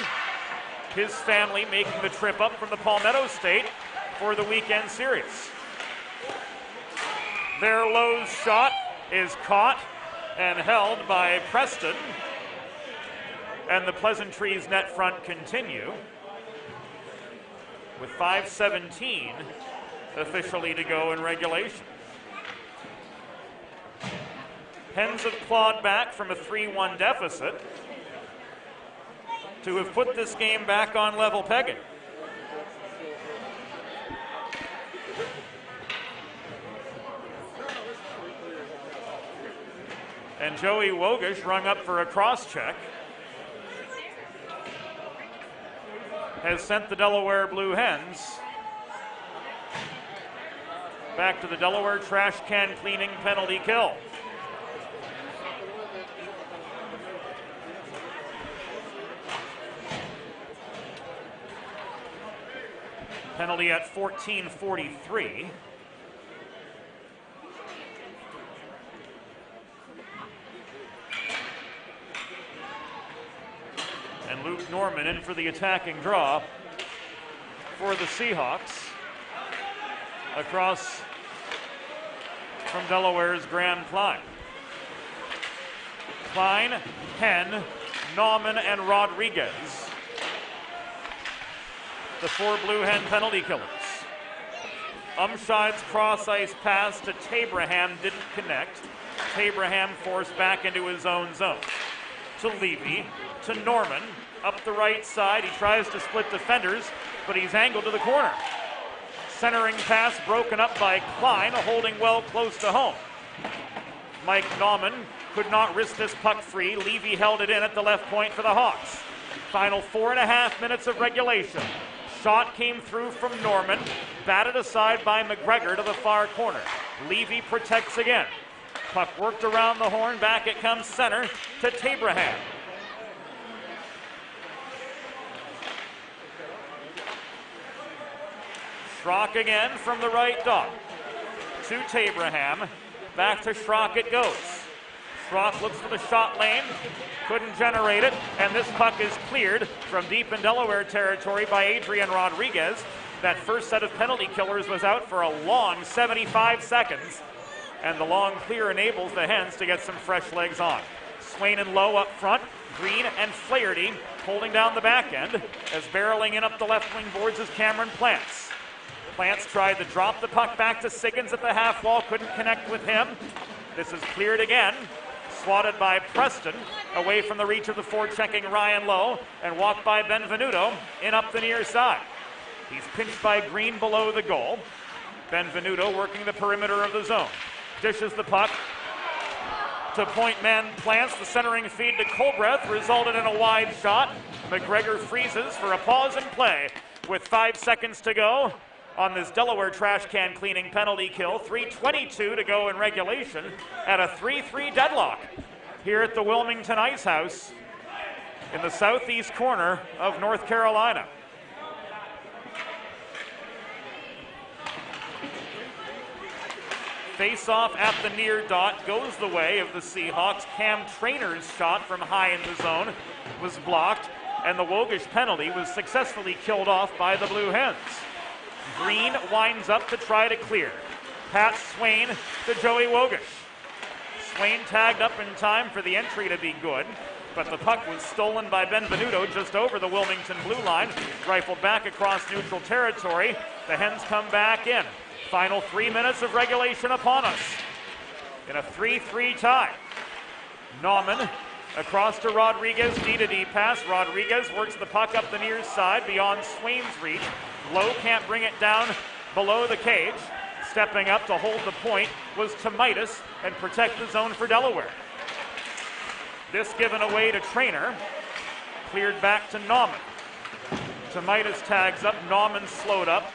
His family making the trip up from the Palmetto State for the weekend series. Their Lowe's shot is caught and held by Preston. And the Pleasantries net front continue with 5:17 officially to go in regulation. Hens have clawed back from a 3-1 deficit to have put this game back on level pegging. And Joey Wogish rung up for a cross-check. Has sent the Delaware Blue Hens back to the Delaware trash can cleaning penalty kill. Penalty at 14:43. And Luke Norman in for the attacking draw for the Seahawks across from Delaware's Graham Klein. Klein, Henn, Nauman, and Rodriguez. The 4 Blue Hen penalty killers. Umscheid's cross-ice pass to Tabraham didn't connect. Tabraham forced back into his own zone. To Levy, to Norman, up the right side. He tries to split defenders, but he's angled to the corner. Centering pass broken up by Klein, holding well close to home. Mike Nauman could not risk this puck free. Levy held it in at the left point for the Hawks. Final 4.5 minutes of regulation. Shot came through from Norman, batted aside by McGregor to the far corner. Levy protects again. Puck worked around the horn, back it comes center to Tabraham. Schrock again from the right dot. To Tabraham, back to Schrock it goes. Schrock looks for the shot lane, couldn't generate it, and this puck is cleared from deep in Delaware territory by Adrian Rodriguez. That first set of penalty killers was out for a long 75 seconds, and the long clear enables the Hens to get some fresh legs on. Swain and Lowe up front, Green and Flaherty holding down the back end, as barreling in up the left wing boards is Cameron Plants. Plants tried to drop the puck back to Siggins at the half wall, couldn't connect with him. This is cleared again. Swatted by Preston, away from the reach of the forechecking Ryan Lowe, and walked by Benvenuto in up the near side. He's pinched by Green below the goal. Benvenuto working the perimeter of the zone. Dishes the puck to point man Plants. The centering feed to Colbreth resulted in a wide shot. McGregor freezes for a pause in play with 5 seconds to go on this Delaware trash can cleaning penalty kill. 3:22 to go in regulation at a 3-3 deadlock here at the Wilmington Ice House in the southeast corner of North Carolina. Face-off at the near dot goes the way of the Seahawks. Cam Trainor's shot from high in the zone was blocked, and the Wogish penalty was successfully killed off by the Blue Hens. Green winds up to try to clear. Pat Swain to Joey Wogish. Swain tagged up in time for the entry to be good, but the puck was stolen by Benvenuto just over the Wilmington blue line, rifled back across neutral territory. The Hens come back in. Final 3 minutes of regulation upon us in a 3-3 tie. Nauman across to Rodriguez, D-to-D pass. Rodriguez works the puck up the near side beyond Swain's reach. Lowe can't bring it down below the cage. Stepping up to hold the point was Tomaitis and protect the zone for Delaware. This given away to Trainor. Cleared back to Nauman. Tomaitis tags up. Nauman slowed up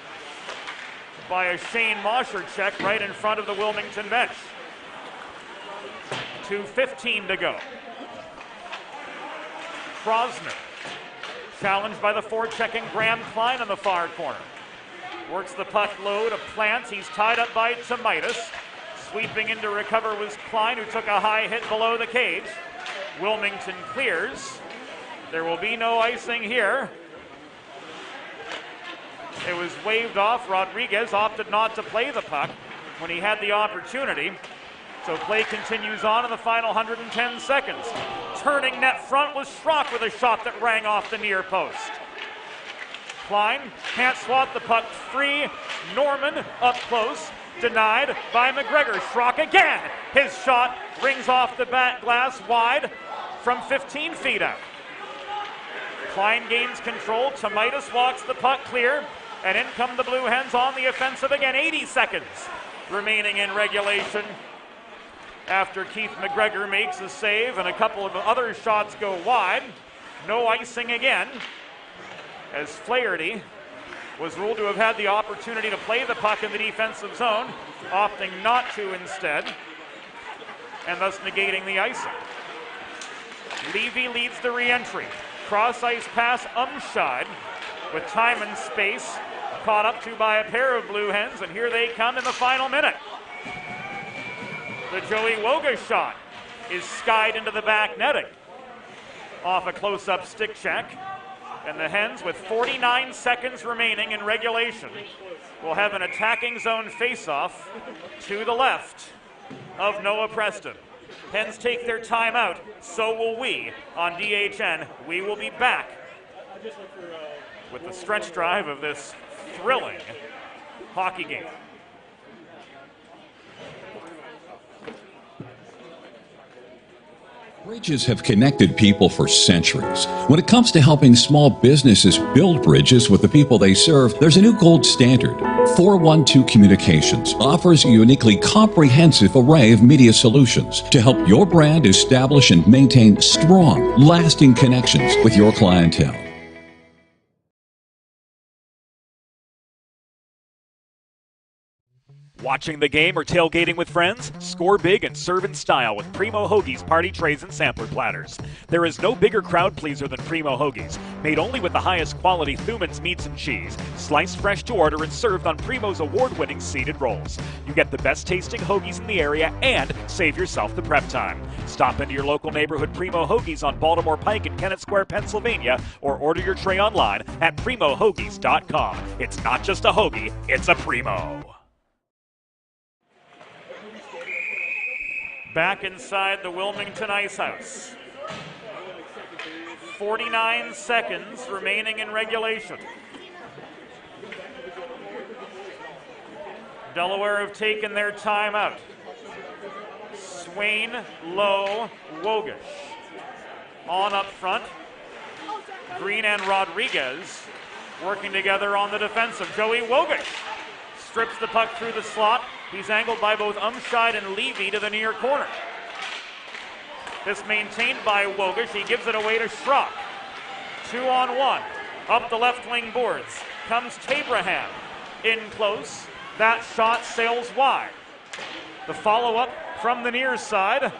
by a Shane Mosher check right in front of the Wilmington bench. 2:15 to go. Krosner challenged by the forechecking Graham Klein on the far corner. Works the puck low to Plants. He's tied up by Tomaitis. Sweeping in to recover was Klein, who took a high hit below the cage. Wilmington clears. There will be no icing here. It was waved off. Rodriguez opted not to play the puck when he had the opportunity. So play continues on in the final 110 seconds. Turning net front was Schrock with a shot that rang off the near post. Klein can't swat the puck free. Norman up close, denied by McGregor. Schrock again. His shot rings off the back glass wide from 15 feet out. Klein gains control. Tomaitis walks the puck clear, and in come the Blue Hens on the offensive again. 80 seconds remaining in regulation after Keith McGregor makes a save and a couple of other shots go wide. No icing again, as Flaherty was ruled to have had the opportunity to play the puck in the defensive zone, opting not to instead, and thus negating the icing. Levy leads the re-entry. Cross-ice pass Umscheid with time and space, caught up to by a pair of Blue Hens, and here they come in the final minute. The Joey Woga shot is skied into the back netting off a close-up stick check, and the Hens, with 49 seconds remaining in regulation, will have an attacking zone face-off to the left of Noah Preston. Hens take their timeout, so will we on DHN. We will be back with the stretch drive of this thrilling hockey game. Bridges have connected people for centuries. When it comes to helping small businesses build bridges with the people they serve, there's a new gold standard. 412 Communications offers a uniquely comprehensive array of media solutions to help your brand establish and maintain strong, lasting connections with your clientele. Watching the game or tailgating with friends? Score big and serve in style with Primo Hoagies party trays and sampler platters. There is no bigger crowd pleaser than Primo Hoagies, made only with the highest quality Thuman's meats and cheese, sliced fresh to order and served on Primo's award-winning seeded rolls. You get the best tasting hoagies in the area and save yourself the prep time. Stop into your local neighborhood Primo Hoagies on Baltimore Pike in Kennett Square, Pennsylvania, or order your tray online at primohoagies.com. It's not just a hoagie, it's a Primo. Back inside the Wilmington Ice House. 49 seconds remaining in regulation. Delaware have taken their timeout. Swain, Lowe, Wogish. On up front. Green and Rodriguez working together on the defensive. Joey Wogish strips the puck through the slot. He's angled by both Umscheid and Levy to the near corner. This maintained by Wogish. He gives it away to Schrock. 2-on-1. Up the left wing boards comes Tabraham. In close. That shot sails wide. The follow-up from the near side.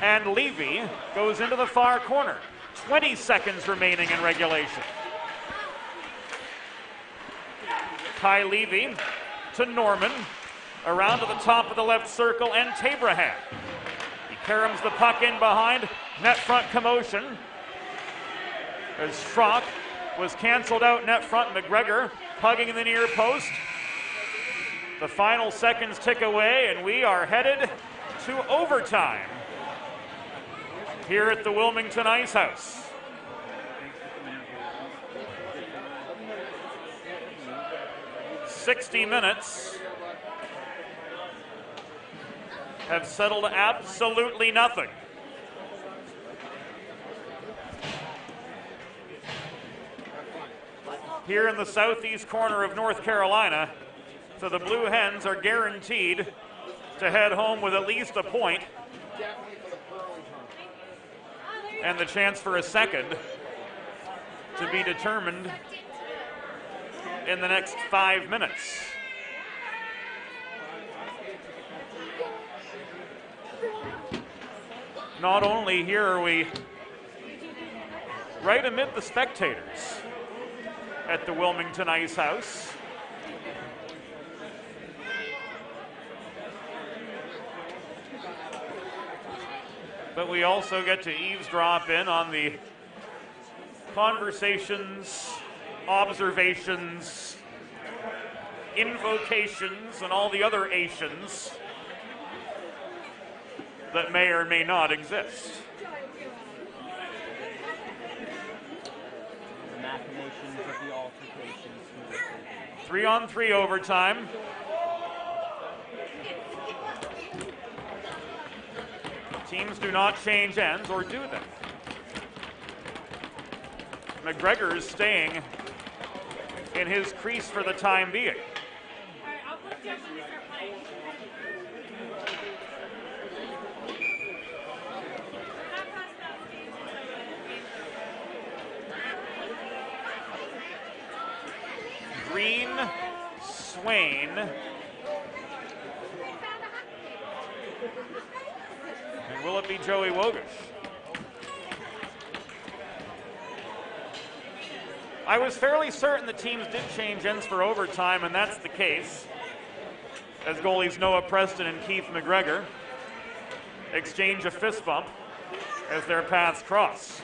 And Levy goes into the far corner. 20 seconds remaining in regulation. Ty Levy to Norman. Around to the top of the left circle, and Tabraham. He caroms the puck in behind, net front commotion. As Schrock was canceled out net front, McGregor hugging the near post. The final seconds tick away, and we are headed to overtime here at the Wilmington Ice House. "60 minutes have settled absolutely nothing. Here in the southeast corner of North Carolina, so the Blue Hens are guaranteed to head home with at least a point and the chance for a second to be determined in the next 5 minutes. Not only here are we right amid the spectators at the Wilmington Ice House, but we also get to eavesdrop in on the conversations, observations, invocations, and all the other Asians that may or may not exist. The machinations of the altercations. 3-on-3 overtime. Teams do not change ends, or do they? McGregor is staying in his crease for the time being. Green Swain. And will it be Joey Wogish? I was fairly certain the teams did change ends for overtime, and that's the case, as goalies Noah Preston and Keith McGregor exchange a fist bump as their paths cross.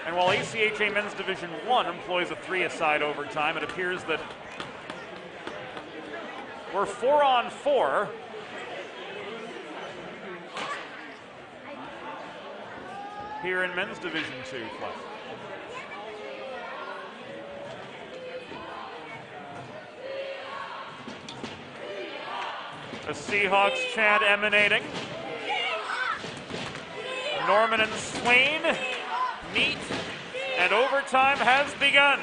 And while ACHA Men's Division I employs a 3-a-side overtime, it appears that we're 4-on-4. Here in Men's Division II play. The Seahawks chant emanating. Norman and Swain meet, and overtime has begun.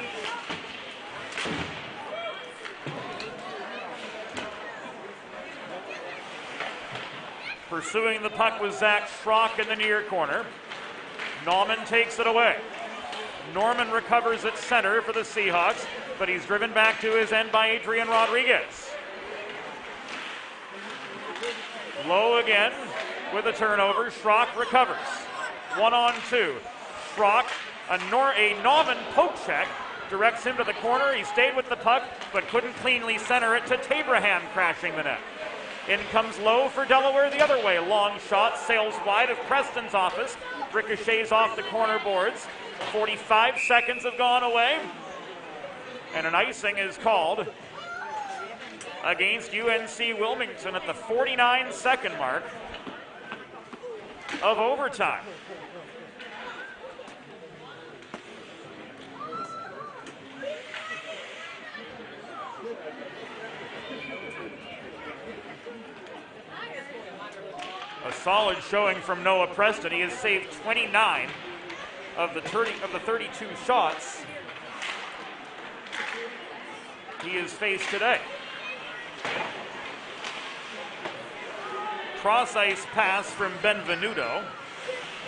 Pursuing the puck was Zach Schrock in the near corner. Nauman takes it away. Norman recovers at center for the Seahawks, but he's driven back to his end by Adrian Rodriguez. Low again with a turnover. Schrock recovers. 1-on-2. Schrock, a Nauman poke check, directs him to the corner. He stayed with the puck, but couldn't cleanly center it to Tabraham crashing the net. In comes Lowe for Delaware the other way. Long shot sails wide of Preston's office. Ricochets off the corner boards. 45 seconds have gone away. And an icing is called against UNC-Wilmington at the 49-second mark of overtime. A solid showing from Noah Preston. He has saved 29 of the 32 shots he has faced today. Cross-ice pass from Benvenuto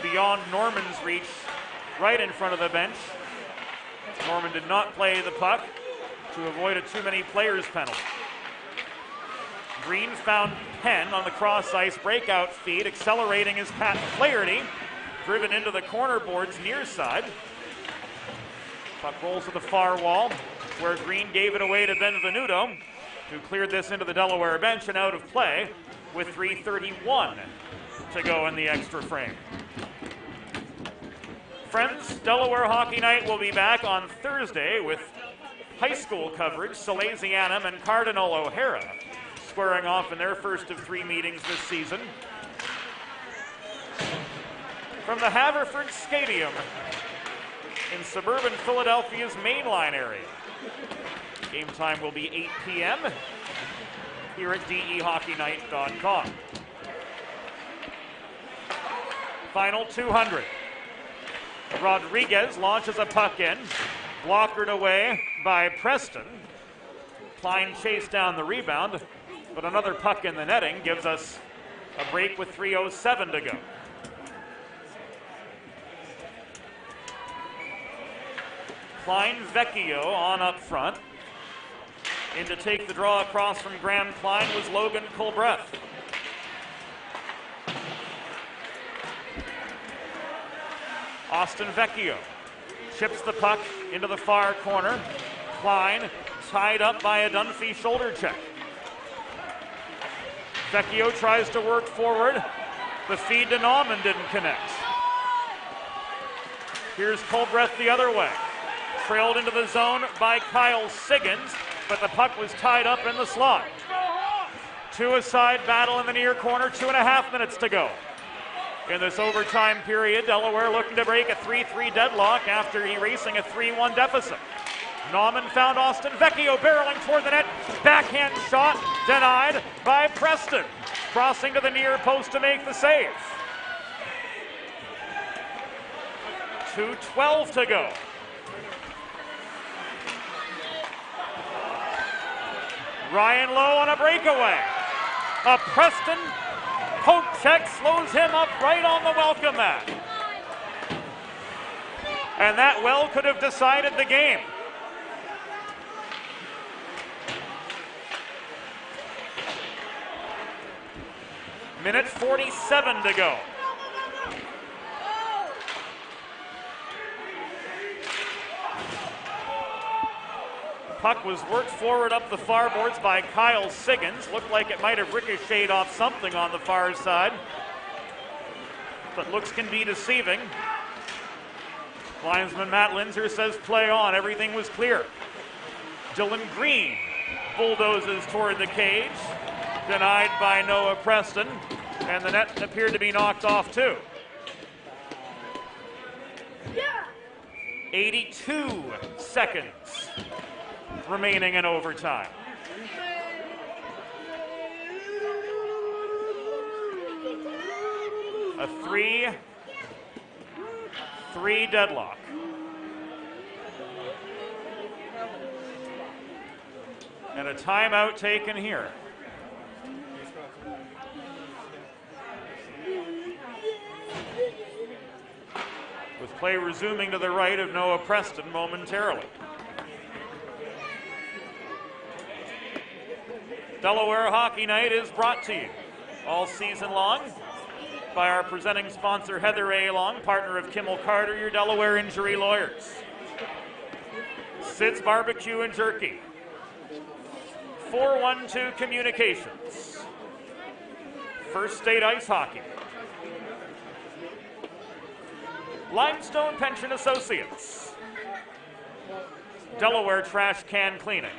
beyond Norman's reach, right in front of the bench. Norman did not play the puck to avoid a too many players penalty. Green found Penn on the cross-ice breakout feed, accelerating his Pat Flaherty, driven into the corner boards near side. Puck rolls to the far wall, where Green gave it away to Benvenuto, who cleared this into the Delaware bench and out of play with 3:31 to go in the extra frame. Friends, Delaware Hockey Night will be back on Thursday with high school coverage. Salesianum and Cardinal O'Hara squaring off in their first of 3 meetings this season. From the Haverford Stadium in suburban Philadelphia's Mainline area. Game time will be 8 p.m. here at DEHockeyNight.com. Final 200. Rodriguez launches a puck in, blockered away by Preston. Klein chased down the rebound, but another puck in the netting gives us a break with 3:07 to go. Klein Vecchio on up front. In to take the draw across from Graham Klein was Logan Colbreth. Austin Vecchio chips the puck into the far corner. Klein tied up by a Dunphy shoulder check. Vecchio tries to work forward. The feed to Nauman didn't connect. Here's Colbreth the other way. Trailed into the zone by Kyle Siggins, but the puck was tied up in the slot. 2-a-side battle in the near corner, 2.5 minutes to go. In this overtime period, Delaware looking to break a 3-3 deadlock after erasing a 3-1 deficit. Nauman found Austin Vecchio barreling toward the net. Backhand shot denied by Preston. Crossing to the near post to make the save. 2:12 to go. Ryan Lowe on a breakaway. A Preston Poke check slows him up right on the welcome mat. And that well could have decided the game. Minute 47 to go. Puck was worked forward up the far boards by Kyle Siggins. Looked like it might have ricocheted off something on the far side. But looks can be deceiving. Linesman Matt Linzer says play on. Everything was clear. Dylan Green bulldozes toward the cage. Denied by Noah Preston. And the net appeared to be knocked off too. 82 seconds remaining in overtime. A 3-3 deadlock. And a timeout taken here. With play resuming to the right of Noah Preston momentarily. Delaware Hockey Night is brought to you all season long by our presenting sponsor Heather A. Long, partner of Kimmel Carter, your Delaware injury lawyers. Sid's Barbecue and Jerky. 412 Communications. First State Ice Hockey. Limestone Pension Associates. Delaware Trash Can Cleaning.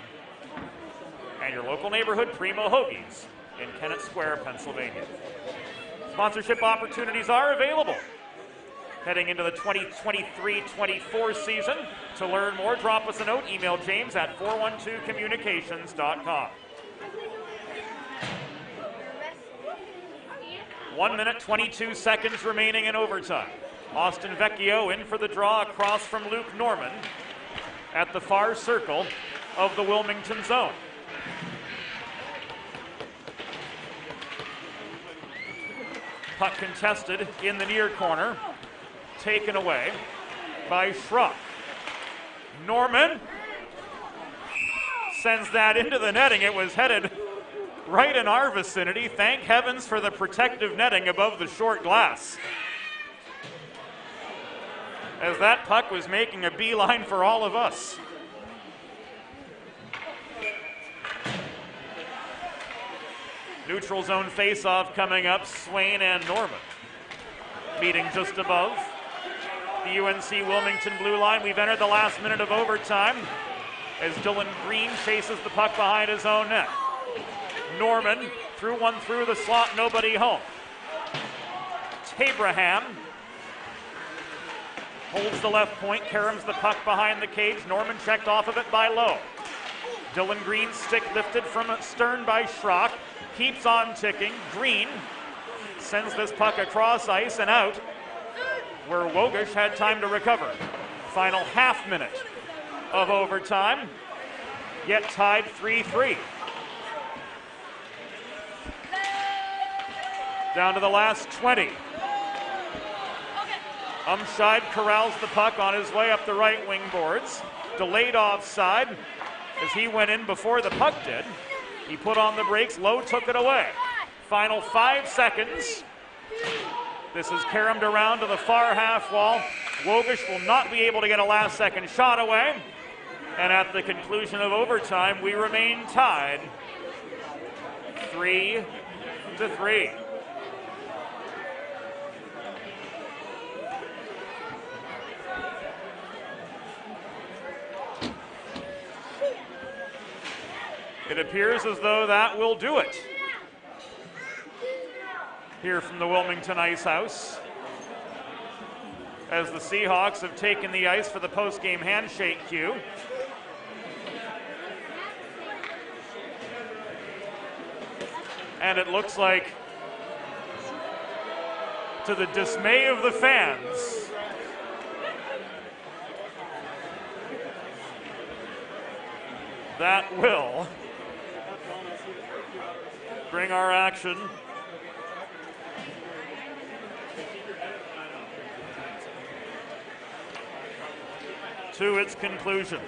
And your local neighborhood Primo Hoagies in Kennett Square, Pennsylvania. Sponsorship opportunities are available heading into the 2023-24 season. To learn more, drop us a note. Email James at 412communications.com. 1 minute, 22 seconds remaining in overtime. Austin Vecchio in for the draw across from Luke Norman at the far circle of the Wilmington zone. Puck contested in the near corner, taken away by Schrock. Norman sends that into the netting. It was headed right in our vicinity. Thank heavens for the protective netting above the short glass, as that puck was making a beeline for all of us. Neutral zone faceoff coming up. Swain and Norman meeting just above the UNC-Wilmington blue line. We've entered the last minute of overtime as Dylan Green chases the puck behind his own net. Norman threw one through the slot, nobody home. Tabraham holds the left point, caroms the puck behind the cage. Norman checked off of it by Lowe. Dylan Green stick lifted from stern by Schrock. Keeps on ticking. Green sends this puck across ice and out, where Wogish had time to recover. Final half minute of overtime, yet tied 3-3. Down to the last 20. Umscheid corrals the puck on his way up the right wing boards. Delayed offside as he went in before the puck did. He put on the brakes. Lowe took it away. Final 5 seconds. This is caromed around to the far half wall. Wogish will not be able to get a last second shot away. And at the conclusion of overtime, we remain tied 3-3. It appears as though that will do it here from the Wilmington Ice House, as the Seahawks have taken the ice for the post-game handshake cue. And it looks like, to the dismay of the fans, that will bring our action to its conclusion.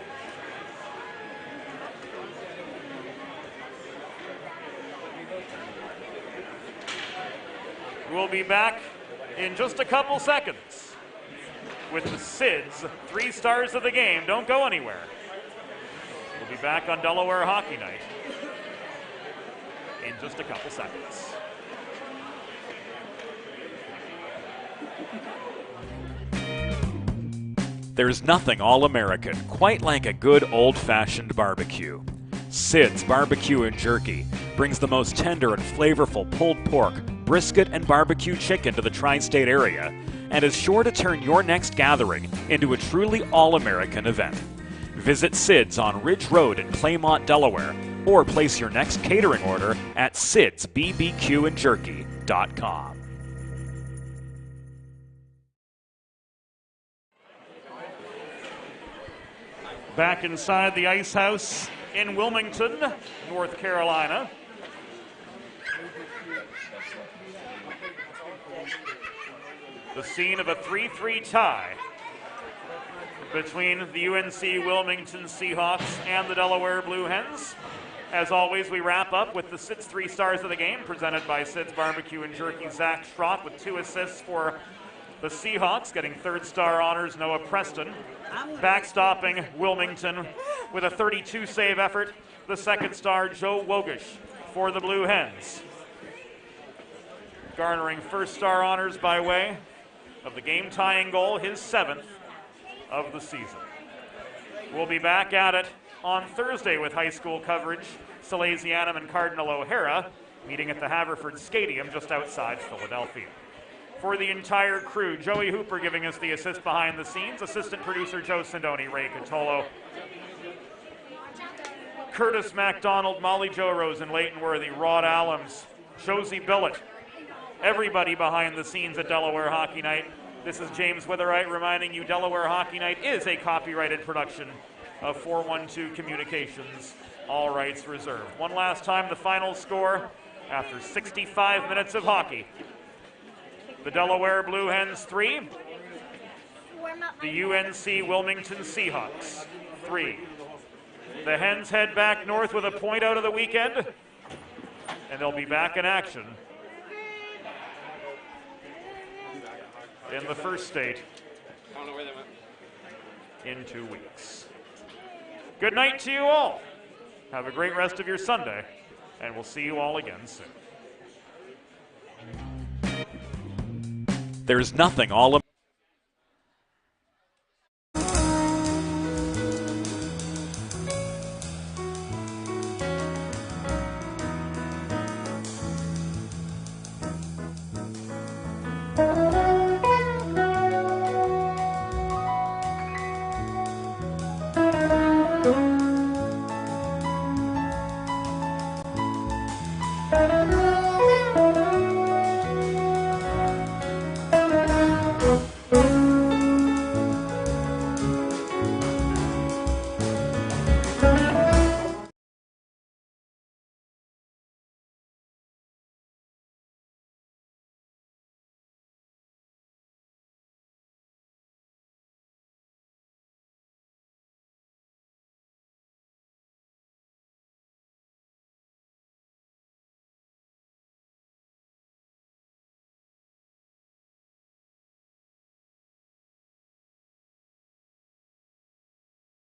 We'll be back in just a couple seconds with the SIDS 3 stars of the game. Don't go anywhere. We'll be back on Delaware Hockey Night in just a couple seconds. There's nothing all-American quite like a good old-fashioned barbecue. Sid's Barbecue and Jerky brings the most tender and flavorful pulled pork, brisket, and barbecue chicken to the tri-state area and is sure to turn your next gathering into a truly all-American event. Visit Sid's on Ridge Road in Claymont, Delaware, or place your next catering order at sidsbbqandjerky.com. Back inside the Ice House in Wilmington, North Carolina. The scene of a 3-3 tie between the UNC-Wilmington Seahawks and the Delaware Blue Hens. As always, we wrap up with the SIDS 3 stars of the game, presented by SIDS Barbecue and Jerky. Zach Strott with 2 assists for the Seahawks, getting 3rd star honors. Noah Preston backstopping Wilmington with a 32 save effort. The 2nd star, Joe Wogish, for the Blue Hens, garnering 1st star honors by way of the game tying goal, his 7th of the season. We'll be back at it on Thursday with high school coverage. Salesianum and Cardinal O'Hara meeting at the Haverford Stadium just outside Philadelphia. For the entire crew, Joey Hooper giving us the assist behind the scenes, assistant producer Joe Sindoni, Ray Catolo, Curtis MacDonald, Molly Jo Rose, and Leighton Worthy, Rod Allums, Josie Billett, everybody behind the scenes at Delaware Hockey Night. This is James Witherite reminding you Delaware Hockey Night is a copyrighted production of 412 Communications, all rights reserved. One last time, the final score after 65 minutes of hockey. The Delaware Blue Hens 3, the UNC-Wilmington Seahawks 3. The Hens head back north with a point out of the weekend, and they'll be back in action in the first state in 2 weeks. Good night to you all. Have a great rest of your Sunday, and we'll see you all again soon. There's nothing all American.